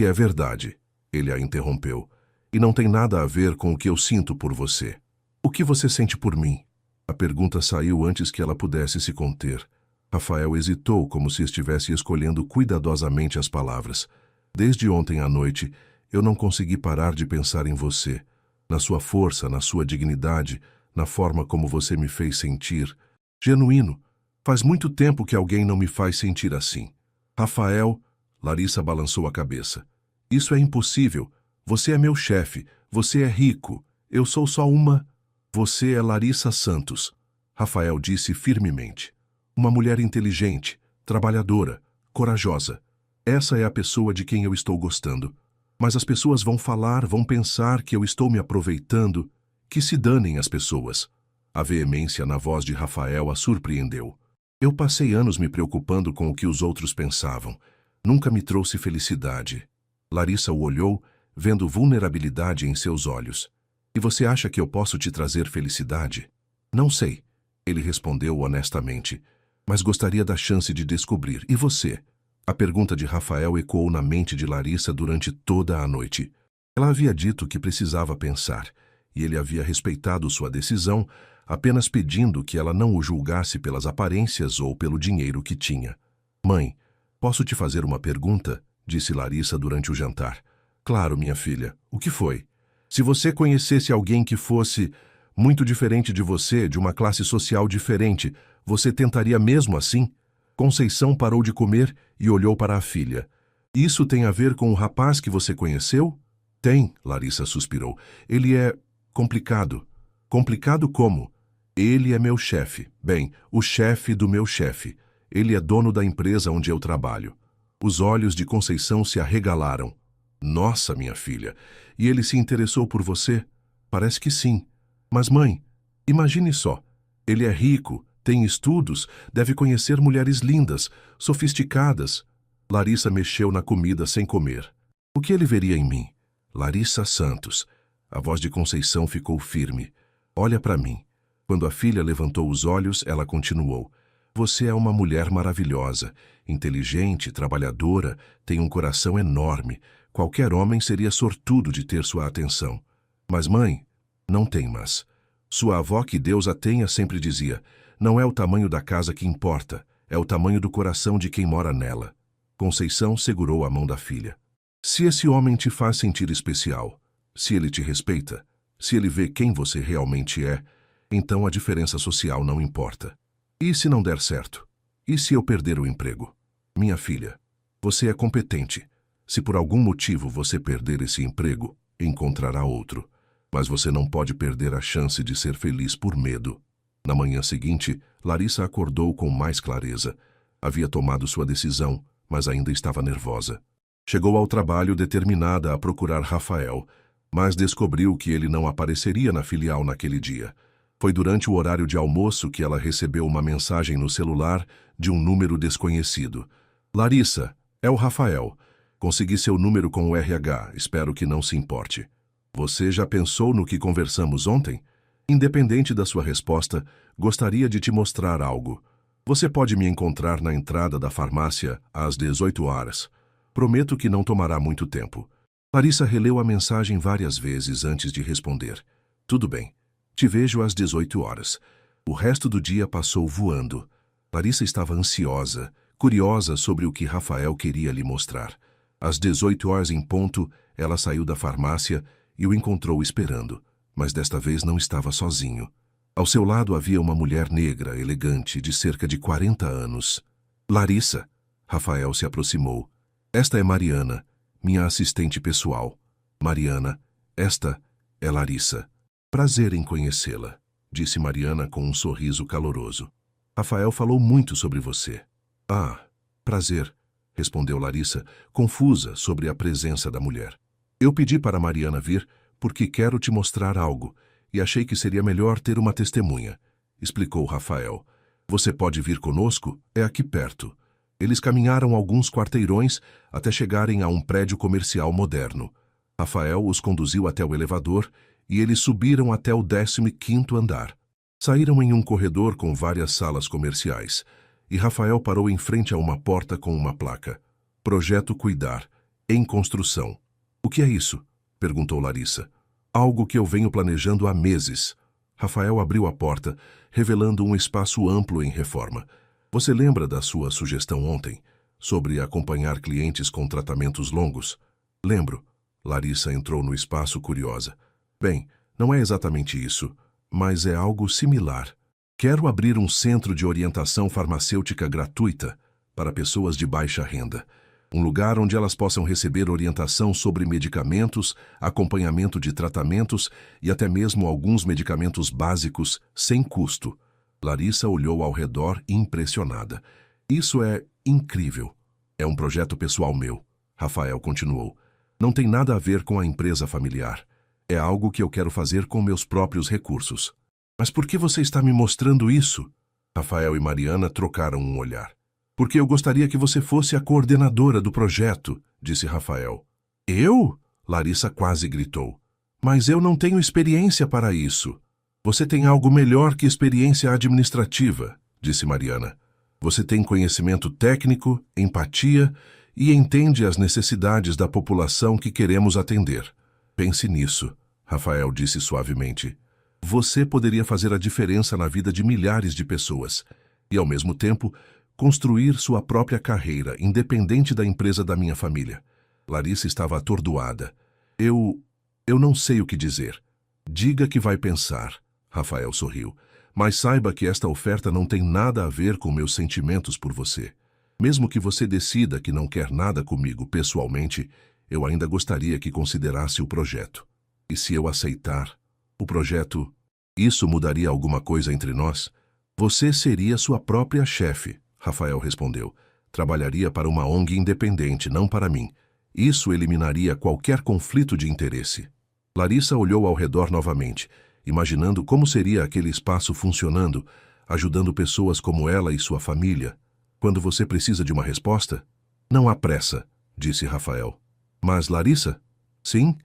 é verdade. Ele a interrompeu. E não tem nada a ver com o que eu sinto por você. O que você sente por mim? A pergunta saiu antes que ela pudesse se conter. Rafael hesitou como se estivesse escolhendo cuidadosamente as palavras. Desde ontem à noite, eu não consegui parar de pensar em você. Na sua força, na sua dignidade, na forma como você me fez sentir. Genuíno. Faz muito tempo que alguém não me faz sentir assim. Rafael, Larissa balançou a cabeça. Isso é impossível. Você é meu chefe. Você é rico. Eu sou só uma... Você é Larissa Santos. Rafael disse firmemente. Uma mulher inteligente, trabalhadora, corajosa. Essa é a pessoa de quem eu estou gostando. Mas as pessoas vão falar, vão pensar que eu estou me aproveitando. Que se danem as pessoas. A veemência na voz de Rafael a surpreendeu. Eu passei anos me preocupando com o que os outros pensavam. Nunca me trouxe felicidade. Larissa o olhou, vendo vulnerabilidade em seus olhos. E você acha que eu posso te trazer felicidade? Não sei, ele respondeu honestamente. Mas gostaria da chance de descobrir. E você? A pergunta de Rafael ecoou na mente de Larissa durante toda a noite. Ela havia dito que precisava pensar, e ele havia respeitado sua decisão, apenas pedindo que ela não o julgasse pelas aparências ou pelo dinheiro que tinha. Mãe, posso te fazer uma pergunta? Disse Larissa durante o jantar. Claro, minha filha. O que foi? Se você conhecesse alguém que fosse muito diferente de você, de uma classe social diferente, você tentaria mesmo assim? Conceição parou de comer e olhou para a filha. Isso tem a ver com o rapaz que você conheceu? Tem, Larissa suspirou. Ele é complicado. Complicado como? Ele é meu chefe. Bem, o chefe do meu chefe. Ele é dono da empresa onde eu trabalho. Os olhos de Conceição se arregalaram. Nossa, minha filha, e ele se interessou por você? Parece que sim. Mas, mãe, imagine só. Ele é rico, tem estudos, deve conhecer mulheres lindas, sofisticadas. Larissa mexeu na comida sem comer. O que ele veria em mim? Larissa Santos. A voz de Conceição ficou firme. Olha para mim. Quando a filha levantou os olhos, ela continuou: Você é uma mulher maravilhosa, inteligente, trabalhadora, tem um coração enorme. Qualquer homem seria sortudo de ter sua atenção. Mas, mãe, não tem mais. Sua avó, que Deus a tenha, sempre dizia: Não é o tamanho da casa que importa, é o tamanho do coração de quem mora nela. Conceição segurou a mão da filha. Se esse homem te faz sentir especial, se ele te respeita, se ele vê quem você realmente é, então a diferença social não importa. E se não der certo? E se eu perder o emprego? Minha filha, você é competente. Se por algum motivo você perder esse emprego, encontrará outro. Mas você não pode perder a chance de ser feliz por medo. Na manhã seguinte, Larissa acordou com mais clareza. Havia tomado sua decisão, mas ainda estava nervosa. Chegou ao trabalho determinada a procurar Rafael, mas descobriu que ele não apareceria na filial naquele dia. Foi durante o horário de almoço que ela recebeu uma mensagem no celular de um número desconhecido. Larissa, é o Rafael. Consegui seu número com o RH, espero que não se importe. Você já pensou no que conversamos ontem? Independente da sua resposta, gostaria de te mostrar algo. Você pode me encontrar na entrada da farmácia às 18 horas. Prometo que não tomará muito tempo. Larissa releu a mensagem várias vezes antes de responder. Tudo bem. Te vejo às 18 horas. O resto do dia passou voando. Larissa estava ansiosa, curiosa sobre o que Rafael queria lhe mostrar. Às 18 horas em ponto, ela saiu da farmácia e o encontrou esperando, mas desta vez não estava sozinho. Ao seu lado havia uma mulher negra, elegante, de cerca de 40 anos. Larissa. Rafael se aproximou. Esta é Mariana, minha assistente pessoal. Mariana, esta é Larissa. Prazer em conhecê-la, disse Mariana com um sorriso caloroso. Rafael falou muito sobre você. Ah, prazer, respondeu Larissa, confusa sobre a presença da mulher. Eu pedi para Mariana vir porque quero te mostrar algo e achei que seria melhor ter uma testemunha, explicou Rafael. Você pode vir conosco? É aqui perto. Eles caminharam alguns quarteirões até chegarem a um prédio comercial moderno. Rafael os conduziu até o elevador e eles subiram até o 15º andar. Saíram em um corredor com várias salas comerciais e Rafael parou em frente a uma porta com uma placa. Projeto Cuidar, em construção. O que é isso? Perguntou Larissa. Algo que eu venho planejando há meses. Rafael abriu a porta, revelando um espaço amplo em reforma. Você lembra da sua sugestão ontem, sobre acompanhar clientes com tratamentos longos? Lembro. Larissa entrou no espaço curiosa. Bem, não é exatamente isso, mas é algo similar. Quero abrir um centro de orientação farmacêutica gratuita para pessoas de baixa renda. Um lugar onde elas possam receber orientação sobre medicamentos, acompanhamento de tratamentos e até mesmo alguns medicamentos básicos sem custo. Larissa olhou ao redor impressionada. Isso é incrível. É um projeto pessoal meu. Rafael continuou. Não tem nada a ver com a empresa familiar. É algo que eu quero fazer com meus próprios recursos. Mas por que você está me mostrando isso? Rafael e Mariana trocaram um olhar. Porque eu gostaria que você fosse a coordenadora do projeto, disse Rafael. Eu? Larissa quase gritou. Mas eu não tenho experiência para isso. Você tem algo melhor que experiência administrativa, disse Mariana. Você tem conhecimento técnico, empatia e entende as necessidades da população que queremos atender. Pense nisso, Rafael disse suavemente. Você poderia fazer a diferença na vida de milhares de pessoas e, ao mesmo tempo, construir sua própria carreira, independente da empresa da minha família. Larissa estava atordoada. Eu não sei o que dizer. Diga que vai pensar. Rafael sorriu. Mas saiba que esta oferta não tem nada a ver com meus sentimentos por você. Mesmo que você decida que não quer nada comigo pessoalmente, eu ainda gostaria que considerasse o projeto. E se eu aceitar o projeto, isso mudaria alguma coisa entre nós? Você seria sua própria chefe, Rafael respondeu. Trabalharia para uma ONG independente, não para mim. Isso eliminaria qualquer conflito de interesse. Larissa olhou ao redor novamente, imaginando como seria aquele espaço funcionando, ajudando pessoas como ela e sua família. Quando você precisa de uma resposta? Não há pressa, disse Rafael. Mas, Larissa? Sim,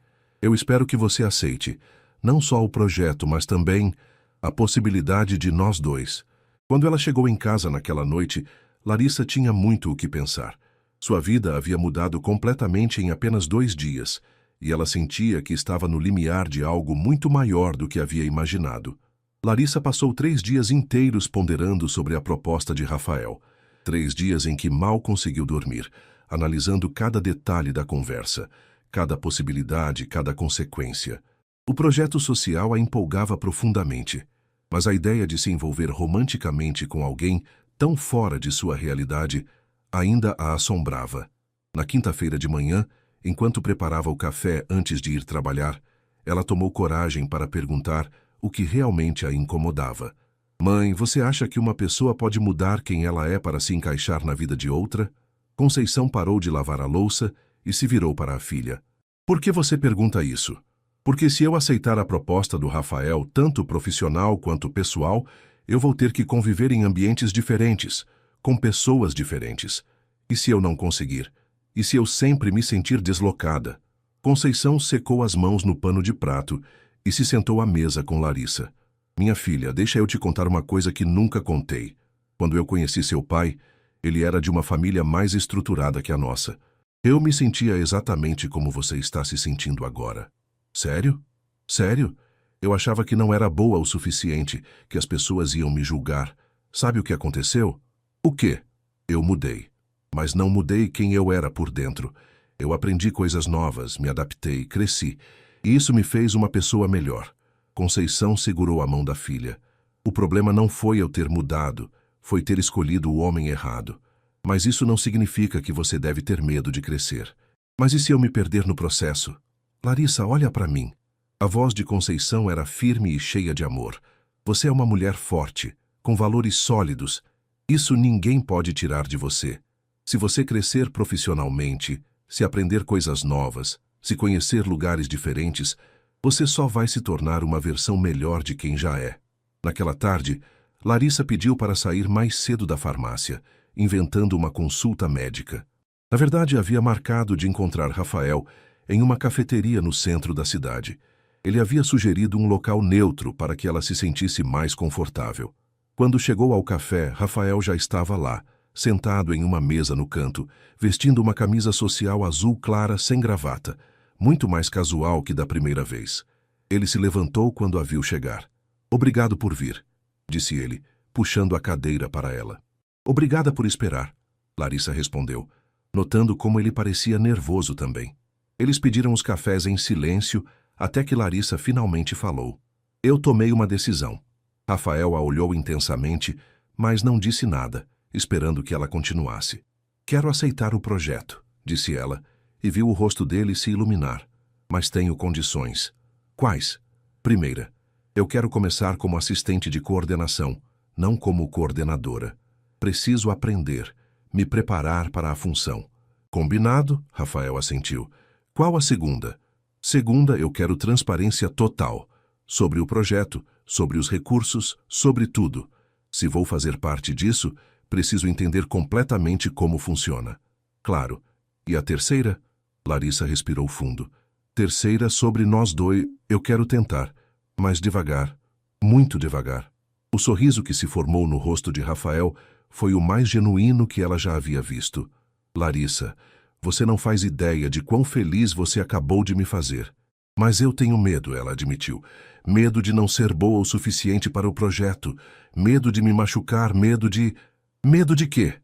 eu espero que você aceite. Não só o projeto, mas também A possibilidade de nós dois. Quando ela chegou em casa naquela noite, Larissa tinha muito o que pensar. Sua vida havia mudado completamente em apenas 2 dias, e ela sentia que estava no limiar de algo muito maior do que havia imaginado. Larissa passou 3 dias inteiros ponderando sobre a proposta de Rafael. 3 dias em que mal conseguiu dormir, analisando cada detalhe da conversa, cada possibilidade, cada consequência. O projeto social a empolgava profundamente, mas a ideia de se envolver romanticamente com alguém tão fora de sua realidade ainda a assombrava. Na quinta-feira de manhã, enquanto preparava o café antes de ir trabalhar, ela tomou coragem para perguntar o que realmente a incomodava. Mãe, você acha que uma pessoa pode mudar quem ela é para se encaixar na vida de outra? Conceição parou de lavar a louça e se virou para a filha. Por que você pergunta isso? Porque se eu aceitar a proposta do Rafael, tanto profissional quanto pessoal, eu vou ter que conviver em ambientes diferentes, com pessoas diferentes. E se eu não conseguir? E se eu sempre me sentir deslocada? Conceição secou as mãos no pano de prato e se sentou à mesa com Larissa. Minha filha, deixa eu te contar uma coisa que nunca contei. Quando eu conheci seu pai, ele era de uma família mais estruturada que a nossa. Eu me sentia exatamente como você está se sentindo agora. Sério? Sério? Eu achava que não era boa o suficiente, que as pessoas iam me julgar. Sabe o que aconteceu? O quê? Eu mudei. Mas não mudei quem eu era por dentro. Eu aprendi coisas novas, me adaptei, cresci. E isso me fez uma pessoa melhor. Conceição segurou a mão da filha. O problema não foi eu ter mudado, foi ter escolhido o homem errado. Mas isso não significa que você deve ter medo de crescer. Mas e se eu me perder no processo? Larissa, olha para mim. A voz de Conceição era firme e cheia de amor. Você é uma mulher forte, com valores sólidos. Isso ninguém pode tirar de você. Se você crescer profissionalmente, se aprender coisas novas, se conhecer lugares diferentes, você só vai se tornar uma versão melhor de quem já é. Naquela tarde, Larissa pediu para sair mais cedo da farmácia, inventando uma consulta médica. Na verdade, havia marcado de encontrar Rafael em uma cafeteria no centro da cidade. Ele havia sugerido um local neutro para que ela se sentisse mais confortável. Quando chegou ao café, Rafael já estava lá, sentado em uma mesa no canto, vestindo uma camisa social azul clara sem gravata, muito mais casual que da primeira vez. Ele se levantou quando a viu chegar. Obrigado por vir, disse ele, puxando a cadeira para ela. Obrigada por esperar, Larissa respondeu, notando como ele parecia nervoso também. Eles pediram os cafés em silêncio até que Larissa finalmente falou. Eu tomei uma decisão. Rafael a olhou intensamente, mas não disse nada, esperando que ela continuasse. Quero aceitar o projeto, disse ela, e viu o rosto dele se iluminar. Mas tenho condições. Quais? Primeira, eu quero começar como assistente de coordenação, não como coordenadora. Preciso aprender, me preparar para a função. Combinado? Rafael assentiu. Qual a segunda? Segunda, eu quero transparência total. Sobre o projeto, sobre os recursos, sobre tudo. Se vou fazer parte disso, preciso entender completamente como funciona. Claro. E a terceira? Larissa respirou fundo. Terceira, sobre nós dois, eu quero tentar, mas devagar, muito devagar. O sorriso que se formou no rosto de Rafael foi o mais genuíno que ela já havia visto. Larissa, você não faz ideia de quão feliz você acabou de me fazer. Mas eu tenho medo, ela admitiu. Medo de não ser boa o suficiente para o projeto. Medo de me machucar, medo de... Medo de quê?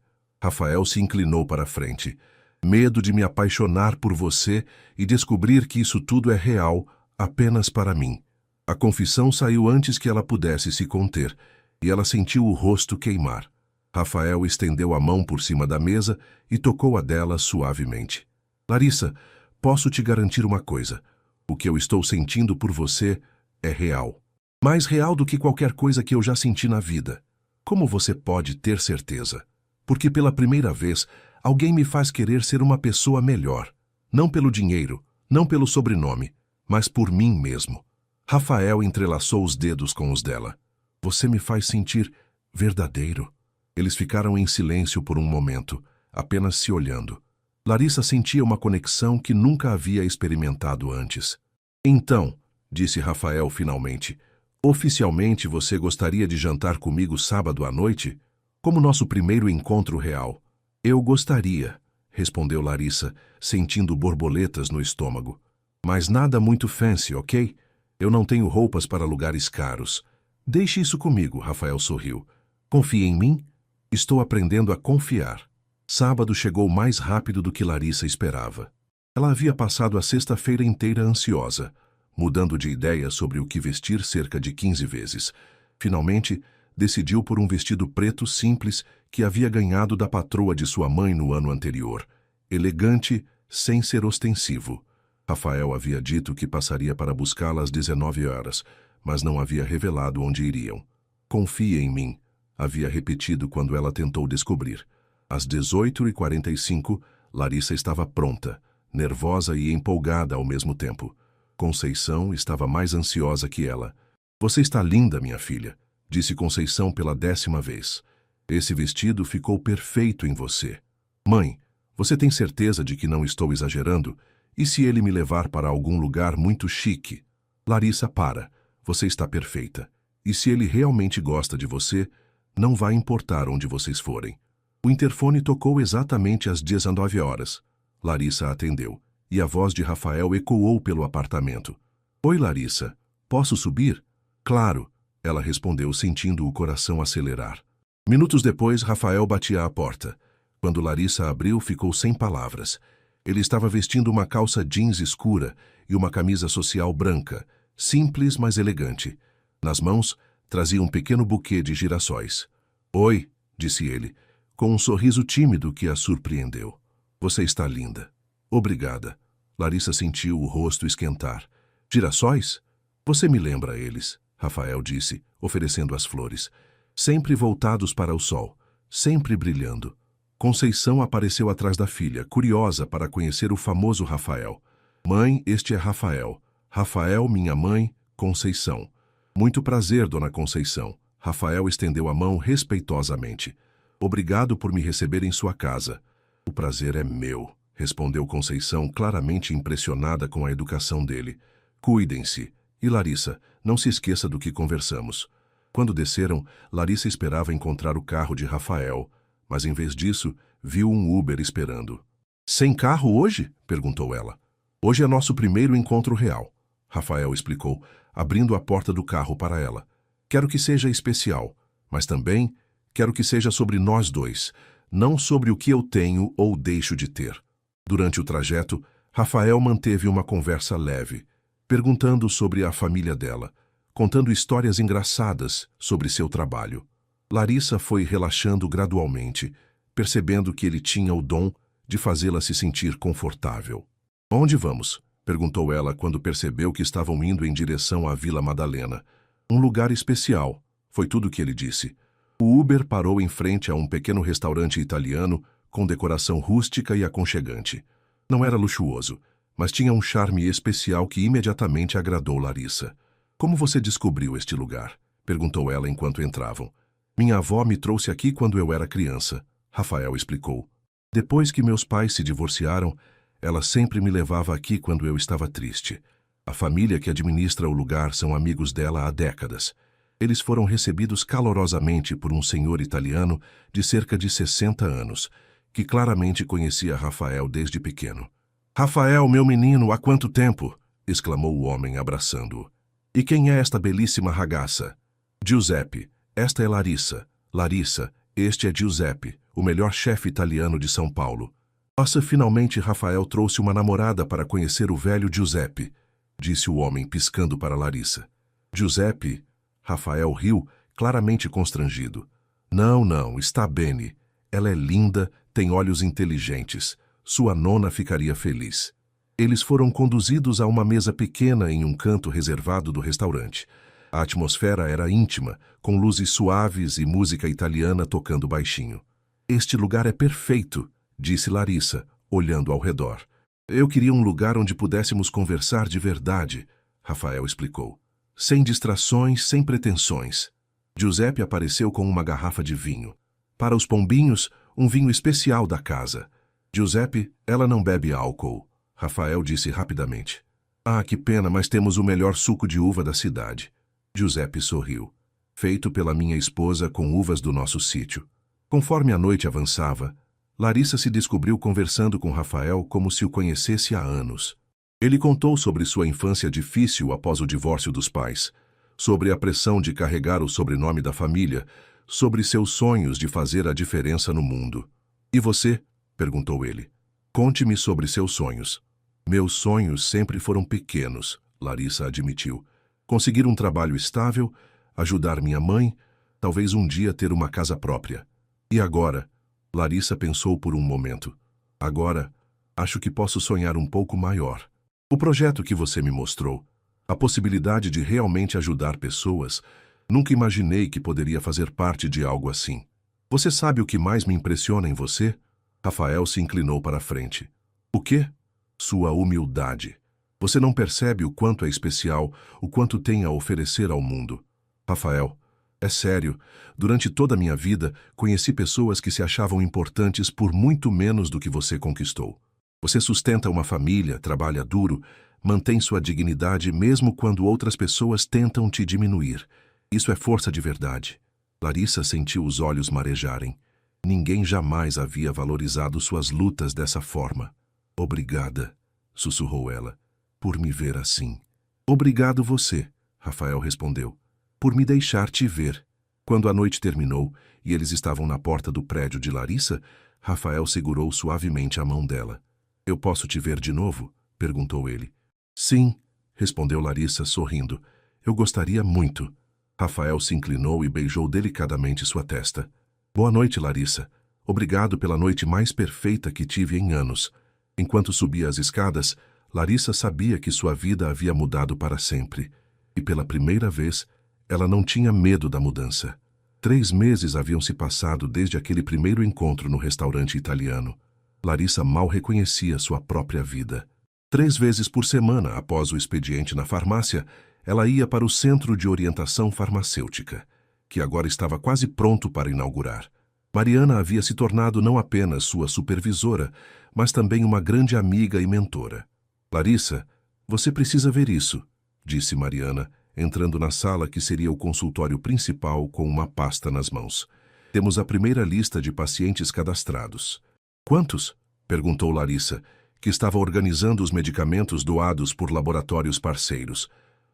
Rafael se inclinou para a frente. Medo de me apaixonar por você e descobrir que isso tudo é real, apenas para mim. A confissão saiu antes que ela pudesse se conter, e ela sentiu o rosto queimar. Rafael estendeu a mão por cima da mesa e tocou a dela suavemente. Larissa, posso te garantir uma coisa. O que eu estou sentindo por você é real. Mais real do que qualquer coisa que eu já senti na vida. Como você pode ter certeza? Porque pela primeira vez, alguém me faz querer ser uma pessoa melhor. Não pelo dinheiro, não pelo sobrenome, mas por mim mesmo. Rafael entrelaçou os dedos com os dela. Você me faz sentir verdadeiro. Eles ficaram em silêncio por um momento, apenas se olhando. Larissa sentia uma conexão que nunca havia experimentado antes. Então, disse Rafael finalmente, Oficialmente, você gostaria de jantar comigo sábado à noite? Como nosso primeiro encontro real? Eu gostaria, respondeu Larissa, sentindo borboletas no estômago. Mas nada muito fancy, ok? Eu não tenho roupas para lugares caros. Deixe isso comigo, Rafael sorriu. Confie em mim? Estou aprendendo a confiar. Sábado chegou mais rápido do que Larissa esperava. Ela havia passado a sexta-feira inteira ansiosa, mudando de ideia sobre o que vestir cerca de 15 vezes. Finalmente, decidiu por um vestido preto simples que havia ganhado da patroa de sua mãe no ano anterior. Elegante, sem ser ostensivo. Rafael havia dito que passaria para buscá-la às 19 horas, mas não havia revelado onde iriam. Confie em mim, havia repetido quando ela tentou descobrir. Às 18h45, Larissa estava pronta, nervosa e empolgada ao mesmo tempo. Conceição estava mais ansiosa que ela. Você está linda, minha filha, disse Conceição pela 10ª vez. Esse vestido ficou perfeito em você. Mãe, você tem certeza de que não estou exagerando? E se ele me levar para algum lugar muito chique? Larissa, para. Você está perfeita. E se ele realmente gosta de você, não vai importar onde vocês forem. O interfone tocou exatamente às 19 horas. Larissa atendeu, e a voz de Rafael ecoou pelo apartamento. Oi, Larissa. Posso subir? Claro, ela respondeu, sentindo o coração acelerar. Minutos depois, Rafael batia à porta. Quando Larissa abriu, ficou sem palavras. Ele estava vestindo uma calça jeans escura e uma camisa social branca, simples, mas elegante. Nas mãos, trazia um pequeno buquê de girassóis. Oi, disse ele, com um sorriso tímido que a surpreendeu. Você está linda. Obrigada. Larissa sentiu o rosto esquentar. Girassóis? Você me lembra eles, Rafael disse, oferecendo as flores. Sempre voltados para o sol, sempre brilhando. Conceição apareceu atrás da filha, curiosa para conhecer o famoso Rafael. Mãe, este é Rafael. Rafael, minha mãe, Conceição. Muito prazer, dona Conceição. Rafael estendeu a mão respeitosamente. Obrigado por me receber em sua casa. O prazer é meu, respondeu Conceição, claramente impressionada com a educação dele. Cuidem-se. E Larissa, não se esqueça do que conversamos. Quando desceram, Larissa esperava encontrar o carro de Rafael, mas em vez disso, viu um Uber esperando. Sem carro hoje? Perguntou ela. Hoje é nosso primeiro encontro real, Rafael explicou, abrindo a porta do carro para ela. Quero que seja especial, mas também quero que seja sobre nós dois, não sobre o que eu tenho ou deixo de ter. Durante o trajeto, Rafael manteve uma conversa leve, perguntando sobre a família dela, contando histórias engraçadas sobre seu trabalho. Larissa foi relaxando gradualmente, percebendo que ele tinha o dom de fazê-la se sentir confortável. Onde vamos? Perguntou ela quando percebeu que estavam indo em direção à Vila Madalena. Um lugar especial, foi tudo o que ele disse. O Uber parou em frente a um pequeno restaurante italiano com decoração rústica e aconchegante. Não era luxuoso, mas tinha um charme especial que imediatamente agradou Larissa. Como você descobriu este lugar? Perguntou ela enquanto entravam. Minha avó me trouxe aqui quando eu era criança, Rafael explicou. Depois que meus pais se divorciaram, ela sempre me levava aqui quando eu estava triste. A família que administra o lugar são amigos dela há décadas. Eles foram recebidos calorosamente por um senhor italiano de cerca de 60 anos, que claramente conhecia Rafael desde pequeno. Rafael, meu menino, há quanto tempo? Exclamou o homem, abraçando-o. E quem é esta belíssima ragazza? Giuseppe, esta é Larissa. Larissa, este é Giuseppe, o melhor chefe italiano de São Paulo. Nossa, finalmente Rafael trouxe uma namorada para conhecer o velho Giuseppe, disse o homem, piscando para Larissa. Giuseppe? Rafael riu, claramente constrangido. Não, está bene. Ela é linda, tem olhos inteligentes. Sua nona ficaria feliz. Eles foram conduzidos a uma mesa pequena em um canto reservado do restaurante. A atmosfera era íntima, com luzes suaves e música italiana tocando baixinho. Este lugar é perfeito, disse Larissa, olhando ao redor. Eu queria um lugar onde pudéssemos conversar de verdade, Rafael explicou. Sem distrações, sem pretensões. Giuseppe apareceu com uma garrafa de vinho. Para os pombinhos, um vinho especial da casa. Giuseppe, ela não bebe álcool, Rafael disse rapidamente. Ah, que pena, mas temos o melhor suco de uva da cidade. Giuseppe sorriu. Feito pela minha esposa com uvas do nosso sítio. Conforme a noite avançava, Larissa se descobriu conversando com Rafael como se o conhecesse há anos. Ele contou sobre sua infância difícil após o divórcio dos pais, sobre a pressão de carregar o sobrenome da família, sobre seus sonhos de fazer a diferença no mundo. E você? Perguntou ele. Conte-me sobre seus sonhos. Meus sonhos sempre foram pequenos, Larissa admitiu. Conseguir um trabalho estável, ajudar minha mãe, talvez um dia ter uma casa própria. E agora? Larissa pensou por um momento. Agora, acho que posso sonhar um pouco maior. O projeto que você me mostrou, a possibilidade de realmente ajudar pessoas, nunca imaginei que poderia fazer parte de algo assim. Você sabe o que mais me impressiona em você? Rafael se inclinou para a frente. O quê? Sua humildade. Você não percebe o quanto é especial, o quanto tem a oferecer ao mundo. Rafael, é sério, durante toda a minha vida, conheci pessoas que se achavam importantes por muito menos do que você conquistou. Você sustenta uma família, trabalha duro, mantém sua dignidade mesmo quando outras pessoas tentam te diminuir. Isso é força de verdade. Larissa sentiu os olhos marejarem. Ninguém jamais havia valorizado suas lutas dessa forma. Obrigada, sussurrou ela, por me ver assim. Obrigado você, Rafael respondeu, por me deixar te ver. Quando a noite terminou e eles estavam na porta do prédio de Larissa, Rafael segurou suavemente a mão dela. Eu posso te ver de novo? Perguntou ele. Sim, respondeu Larissa sorrindo. Eu gostaria muito. Rafael se inclinou e beijou delicadamente sua testa. Boa noite, Larissa. Obrigado pela noite mais perfeita que tive em anos. Enquanto subia as escadas, Larissa sabia que sua vida havia mudado para sempre. E pela primeira vez, ela não tinha medo da mudança. 3 meses haviam se passado desde aquele primeiro encontro no restaurante italiano. Larissa mal reconhecia sua própria vida. 3 vezes por semana, após o expediente na farmácia, ela ia para o Centro de Orientação Farmacêutica, que agora estava quase pronto para inaugurar. Mariana havia se tornado não apenas sua supervisora, mas também uma grande amiga e mentora. Larissa, você precisa ver isso, disse Mariana, entrando na sala que seria o consultório principal com uma pasta nas mãos. Temos a primeira lista de pacientes cadastrados. Quantos? Perguntou Larissa, que estava organizando os medicamentos doados por laboratórios parceiros.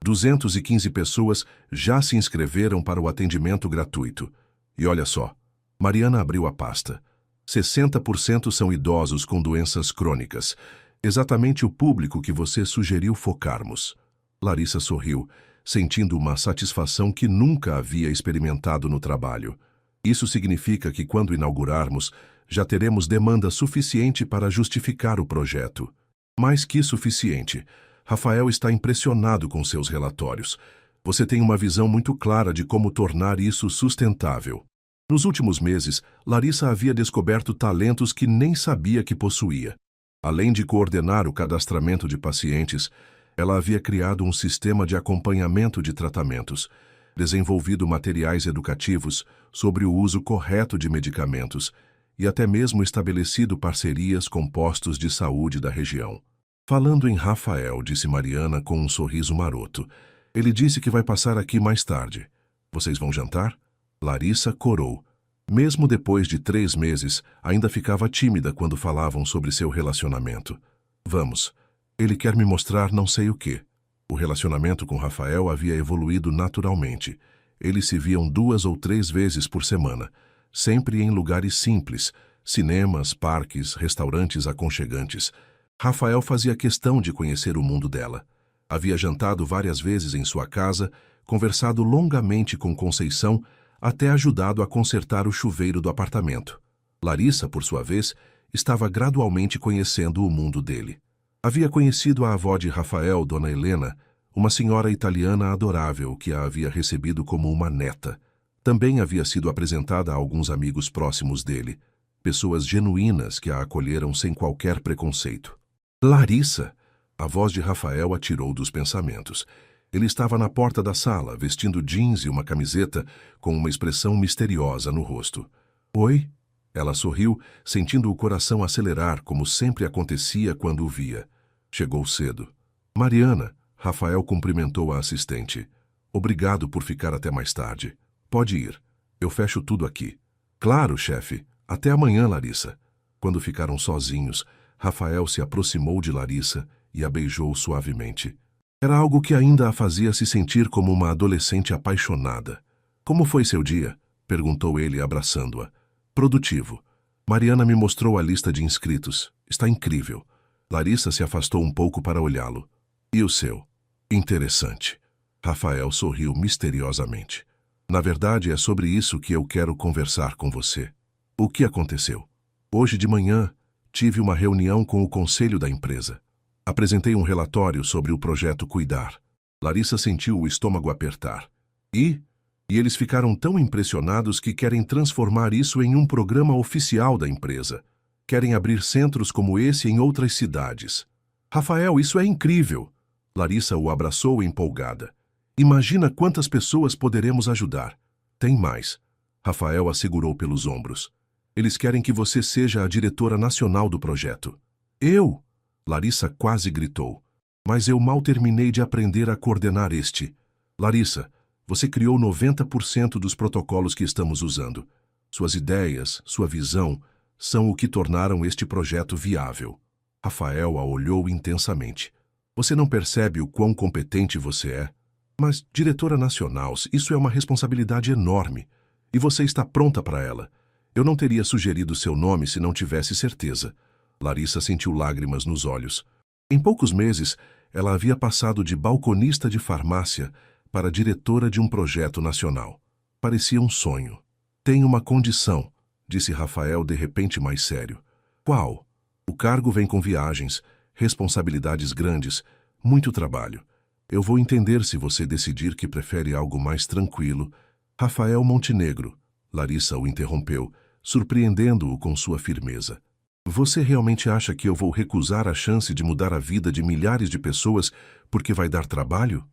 215 pessoas já se inscreveram para o atendimento gratuito. E olha só, Mariana abriu a pasta. 60% são idosos com doenças crônicas, exatamente o público que você sugeriu focarmos. Larissa sorriu, sentindo uma satisfação que nunca havia experimentado no trabalho. Isso significa que quando inaugurarmos, já teremos demanda suficiente para justificar o projeto. Mais que suficiente. Rafael está impressionado com seus relatórios. Você tem uma visão muito clara de como tornar isso sustentável. Nos últimos meses, Larissa havia descoberto talentos que nem sabia que possuía. Além de coordenar o cadastramento de pacientes, ela havia criado um sistema de acompanhamento de tratamentos, desenvolvido materiais educativos sobre o uso correto de medicamentos e até mesmo estabelecido parcerias com postos de saúde da região. Falando em Rafael, disse Mariana com um sorriso maroto. Ele disse que vai passar aqui mais tarde. Vocês vão jantar? Larissa corou. Mesmo depois de 3 meses, ainda ficava tímida quando falavam sobre seu relacionamento. Vamos. Ele quer me mostrar não sei o quê. O relacionamento com Rafael havia evoluído naturalmente. Eles se viam 2 ou 3 vezes por semana, sempre em lugares simples, cinemas, parques, restaurantes aconchegantes. Rafael fazia questão de conhecer o mundo dela. Havia jantado várias vezes em sua casa, conversado longamente com Conceição, até ajudado a consertar o chuveiro do apartamento. Larissa, por sua vez, estava gradualmente conhecendo o mundo dele. Havia conhecido a avó de Rafael, Dona Helena, uma senhora italiana adorável que a havia recebido como uma neta. Também havia sido apresentada a alguns amigos próximos dele, pessoas genuínas que a acolheram sem qualquer preconceito. Larissa! A voz de Rafael a tirou dos pensamentos. Ele estava na porta da sala, vestindo jeans e uma camiseta, com uma expressão misteriosa no rosto. Oi? Ela sorriu, sentindo o coração acelerar, como sempre acontecia quando o via. Chegou cedo. Mariana, Rafael cumprimentou a assistente. Obrigado por ficar até mais tarde. Pode ir. Eu fecho tudo aqui. Claro, chefe. Até amanhã, Larissa. Quando ficaram sozinhos, Rafael se aproximou de Larissa e a beijou suavemente. Era algo que ainda a fazia se sentir como uma adolescente apaixonada. Como foi seu dia? Perguntou ele, abraçando-a. Produtivo. Mariana me mostrou a lista de inscritos. Está incrível. Larissa se afastou um pouco para olhá-lo. E o seu? Interessante. Rafael sorriu misteriosamente. Na verdade, é sobre isso que eu quero conversar com você. O que aconteceu? Hoje de manhã, tive uma reunião com o conselho da empresa. Apresentei um relatório sobre o projeto Cuidar. Larissa sentiu o estômago apertar. E eles ficaram tão impressionados que querem transformar isso em um programa oficial da empresa. Querem abrir centros como esse em outras cidades. Rafael, isso é incrível! Larissa o abraçou empolgada. Imagina quantas pessoas poderemos ajudar. Tem mais. Rafael a segurou pelos ombros. Eles querem que você seja a diretora nacional do projeto. Eu? Larissa quase gritou. Mas eu mal terminei de aprender a coordenar este. Larissa, você criou 90% dos protocolos que estamos usando. Suas ideias, sua visão, são o que tornaram este projeto viável. Rafael a olhou intensamente. Você não percebe o quão competente você é? Mas, diretora nacional, isso é uma responsabilidade enorme. E você está pronta para ela. Eu não teria sugerido seu nome se não tivesse certeza. Larissa sentiu lágrimas nos olhos. Em poucos meses, ela havia passado de balconista de farmácia para diretora de um projeto nacional. Parecia um sonho. Tem uma condição, disse Rafael de repente mais sério. Qual? O cargo vem com viagens, responsabilidades grandes, muito trabalho. Eu vou entender se você decidir que prefere algo mais tranquilo. Rafael Montenegro, Larissa o interrompeu, surpreendendo-o com sua firmeza. Você realmente acha que eu vou recusar a chance de mudar a vida de milhares de pessoas porque vai dar trabalho?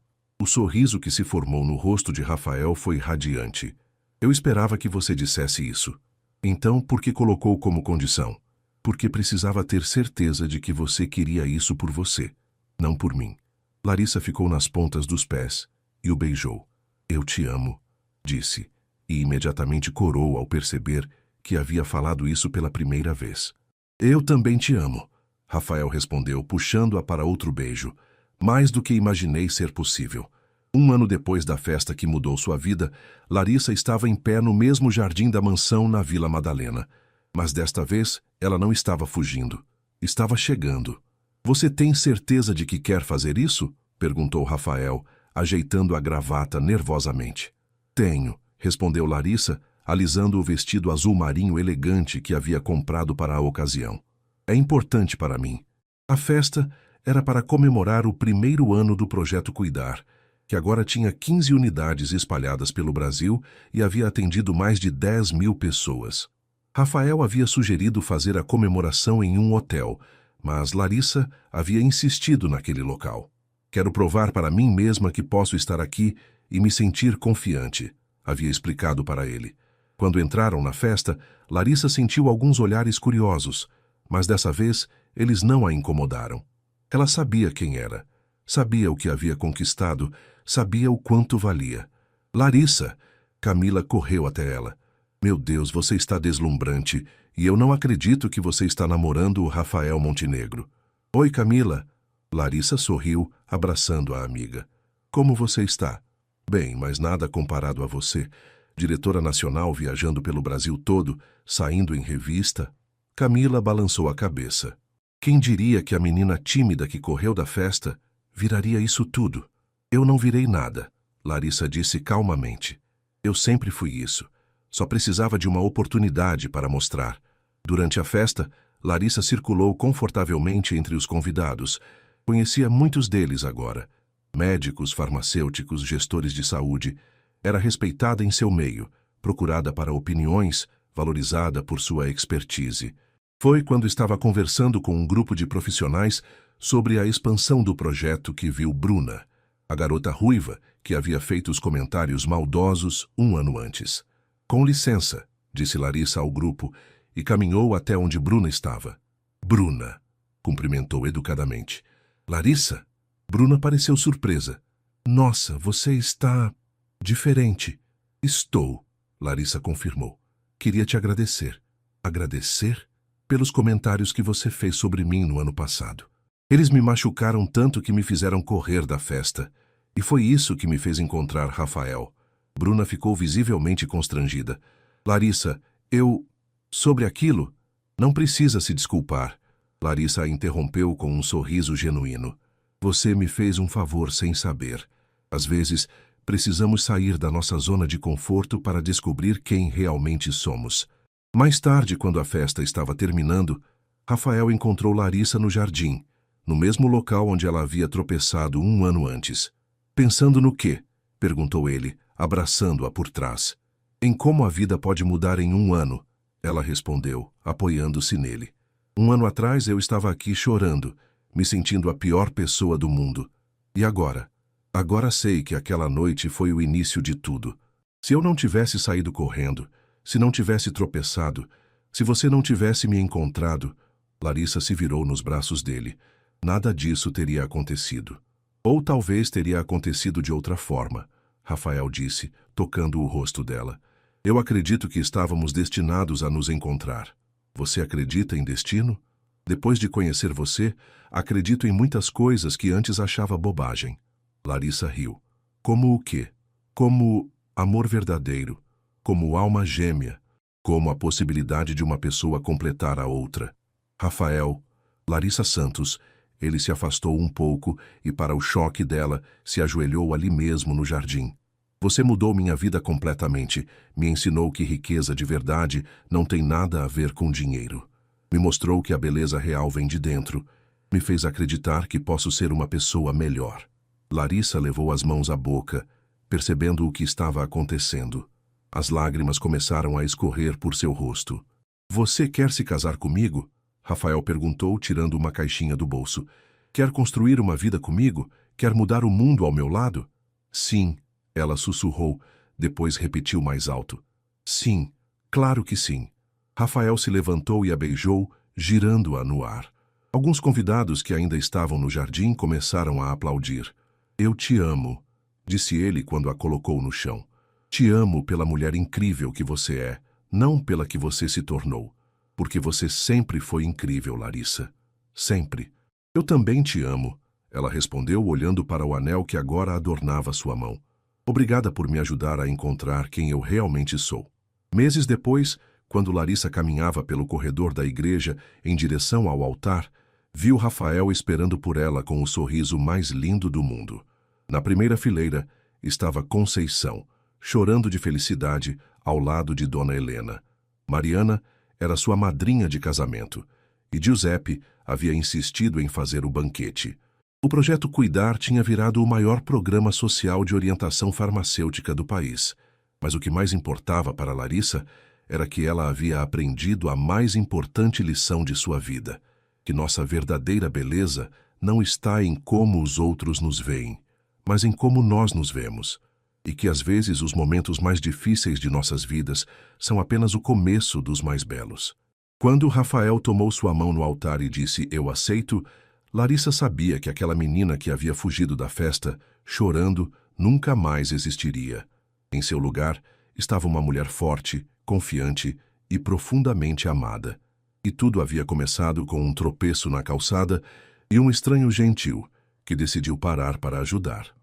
O sorriso que se formou no rosto de Rafael foi radiante. Eu esperava que você dissesse isso. Então, por que colocou como condição? Porque precisava ter certeza de que você queria isso por você, não por mim. Larissa ficou nas pontas dos pés e o beijou. Eu te amo, disse, e imediatamente corou ao perceber que havia falado isso pela primeira vez. Eu também te amo, Rafael respondeu, puxando-a para outro beijo. Mais do que imaginei ser possível. Um ano depois da festa que mudou sua vida, Larissa estava em pé no mesmo jardim da mansão na Vila Madalena. Mas desta vez, ela não estava fugindo. Estava chegando. Você tem certeza de que quer fazer isso? Perguntou Rafael, ajeitando a gravata nervosamente. Tenho, respondeu Larissa, alisando o vestido azul marinho elegante que havia comprado para a ocasião. É importante para mim. A festa era para comemorar o primeiro ano do Projeto Cuidar, que agora tinha 15 unidades espalhadas pelo Brasil e havia atendido mais de 10.000 pessoas. Rafael havia sugerido fazer a comemoração em um hotel, mas Larissa havia insistido naquele local. Quero provar para mim mesma que posso estar aqui e me sentir confiante, havia explicado para ele. Quando entraram na festa, Larissa sentiu alguns olhares curiosos, mas dessa vez eles não a incomodaram. Ela sabia quem era, sabia o que havia conquistado, sabia o quanto valia. Larissa! Camila correu até ela. Meu Deus, você está deslumbrante, e eu não acredito que você está namorando o Rafael Montenegro. Oi, Camila. Larissa sorriu, abraçando a amiga. Como você está? Bem, mas nada comparado a você. Diretora nacional viajando pelo Brasil todo, saindo em revista. Camila balançou a cabeça. Quem diria que a menina tímida que correu da festa viraria isso tudo? Eu não virei nada, Larissa disse calmamente. Eu sempre fui isso. Só precisava de uma oportunidade para mostrar. Durante a festa, Larissa circulou confortavelmente entre os convidados. Conhecia muitos deles agora. Médicos, farmacêuticos, gestores de saúde. Era respeitada em seu meio, procurada para opiniões, valorizada por sua expertise. Foi quando estava conversando com um grupo de profissionais sobre a expansão do projeto que viu Bruna, a garota ruiva que havia feito os comentários maldosos um ano antes. Com licença, disse Larissa ao grupo e caminhou até onde Bruna estava. Bruna, cumprimentou educadamente. Larissa? Bruna pareceu surpresa. Nossa, você está diferente. Estou, Larissa confirmou. Queria te agradecer. Agradecer? Pelos comentários que você fez sobre mim no ano passado. Eles me machucaram tanto que me fizeram correr da festa. E foi isso que me fez encontrar Rafael. Bruna ficou visivelmente constrangida. Larissa, sobre aquilo? Não precisa se desculpar. Larissa a interrompeu com um sorriso genuíno. Você me fez um favor sem saber. Às vezes, precisamos sair da nossa zona de conforto para descobrir quem realmente somos. Mais tarde, quando a festa estava terminando, Rafael encontrou Larissa no jardim, no mesmo local onde ela havia tropeçado um ano antes. Pensando no quê? Perguntou ele, abraçando-a por trás. Em como a vida pode mudar em um ano, ela respondeu, apoiando-se nele. Um ano atrás eu estava aqui chorando, me sentindo a pior pessoa do mundo. E agora? Agora sei que aquela noite foi o início de tudo. Se eu não tivesse saído correndo, se não tivesse tropeçado, se você não tivesse me encontrado, Larissa se virou nos braços dele. Nada disso teria acontecido. Ou talvez teria acontecido de outra forma, Rafael disse, tocando o rosto dela. Eu acredito que estávamos destinados a nos encontrar. Você acredita em destino? Depois de conhecer você, acredito em muitas coisas que antes achava bobagem. Larissa riu. Como o quê? Como amor verdadeiro, como alma gêmea, como a possibilidade de uma pessoa completar a outra. Rafael, Larissa Santos, ele se afastou um pouco e, para o choque dela, se ajoelhou ali mesmo no jardim. Você mudou minha vida completamente, me ensinou que riqueza de verdade não tem nada a ver com dinheiro. Me mostrou que a beleza real vem de dentro, me fez acreditar que posso ser uma pessoa melhor. Larissa levou as mãos à boca, percebendo o que estava acontecendo. As lágrimas começaram a escorrer por seu rosto. Você quer se casar comigo? Rafael perguntou, tirando uma caixinha do bolso. Quer construir uma vida comigo? Quer mudar o mundo ao meu lado? Sim, ela sussurrou, depois repetiu mais alto. Sim, claro que sim. Rafael se levantou e a beijou, girando-a no ar. Alguns convidados que ainda estavam no jardim começaram a aplaudir. Eu te amo, disse ele quando a colocou no chão. Te amo pela mulher incrível que você é, não pela que você se tornou. Porque você sempre foi incrível, Larissa. Sempre. Eu também te amo, ela respondeu olhando para o anel que agora adornava sua mão. Obrigada por me ajudar a encontrar quem eu realmente sou. Meses depois, quando Larissa caminhava pelo corredor da igreja em direção ao altar, viu Rafael esperando por ela com o sorriso mais lindo do mundo. Na primeira fileira estava Conceição, chorando de felicidade ao lado de Dona Helena. Mariana era sua madrinha de casamento, e Giuseppe havia insistido em fazer o banquete. O projeto Cuidar tinha virado o maior programa social de orientação farmacêutica do país, mas o que mais importava para Larissa era que ela havia aprendido a mais importante lição de sua vida, que nossa verdadeira beleza não está em como os outros nos veem, mas em como nós nos vemos, e que às vezes os momentos mais difíceis de nossas vidas são apenas o começo dos mais belos. Quando Rafael tomou sua mão no altar e disse "Eu aceito", Larissa sabia que aquela menina que havia fugido da festa, chorando, nunca mais existiria. Em seu lugar estava uma mulher forte, confiante e profundamente amada. E tudo havia começado com um tropeço na calçada e um estranho gentil que decidiu parar para ajudar.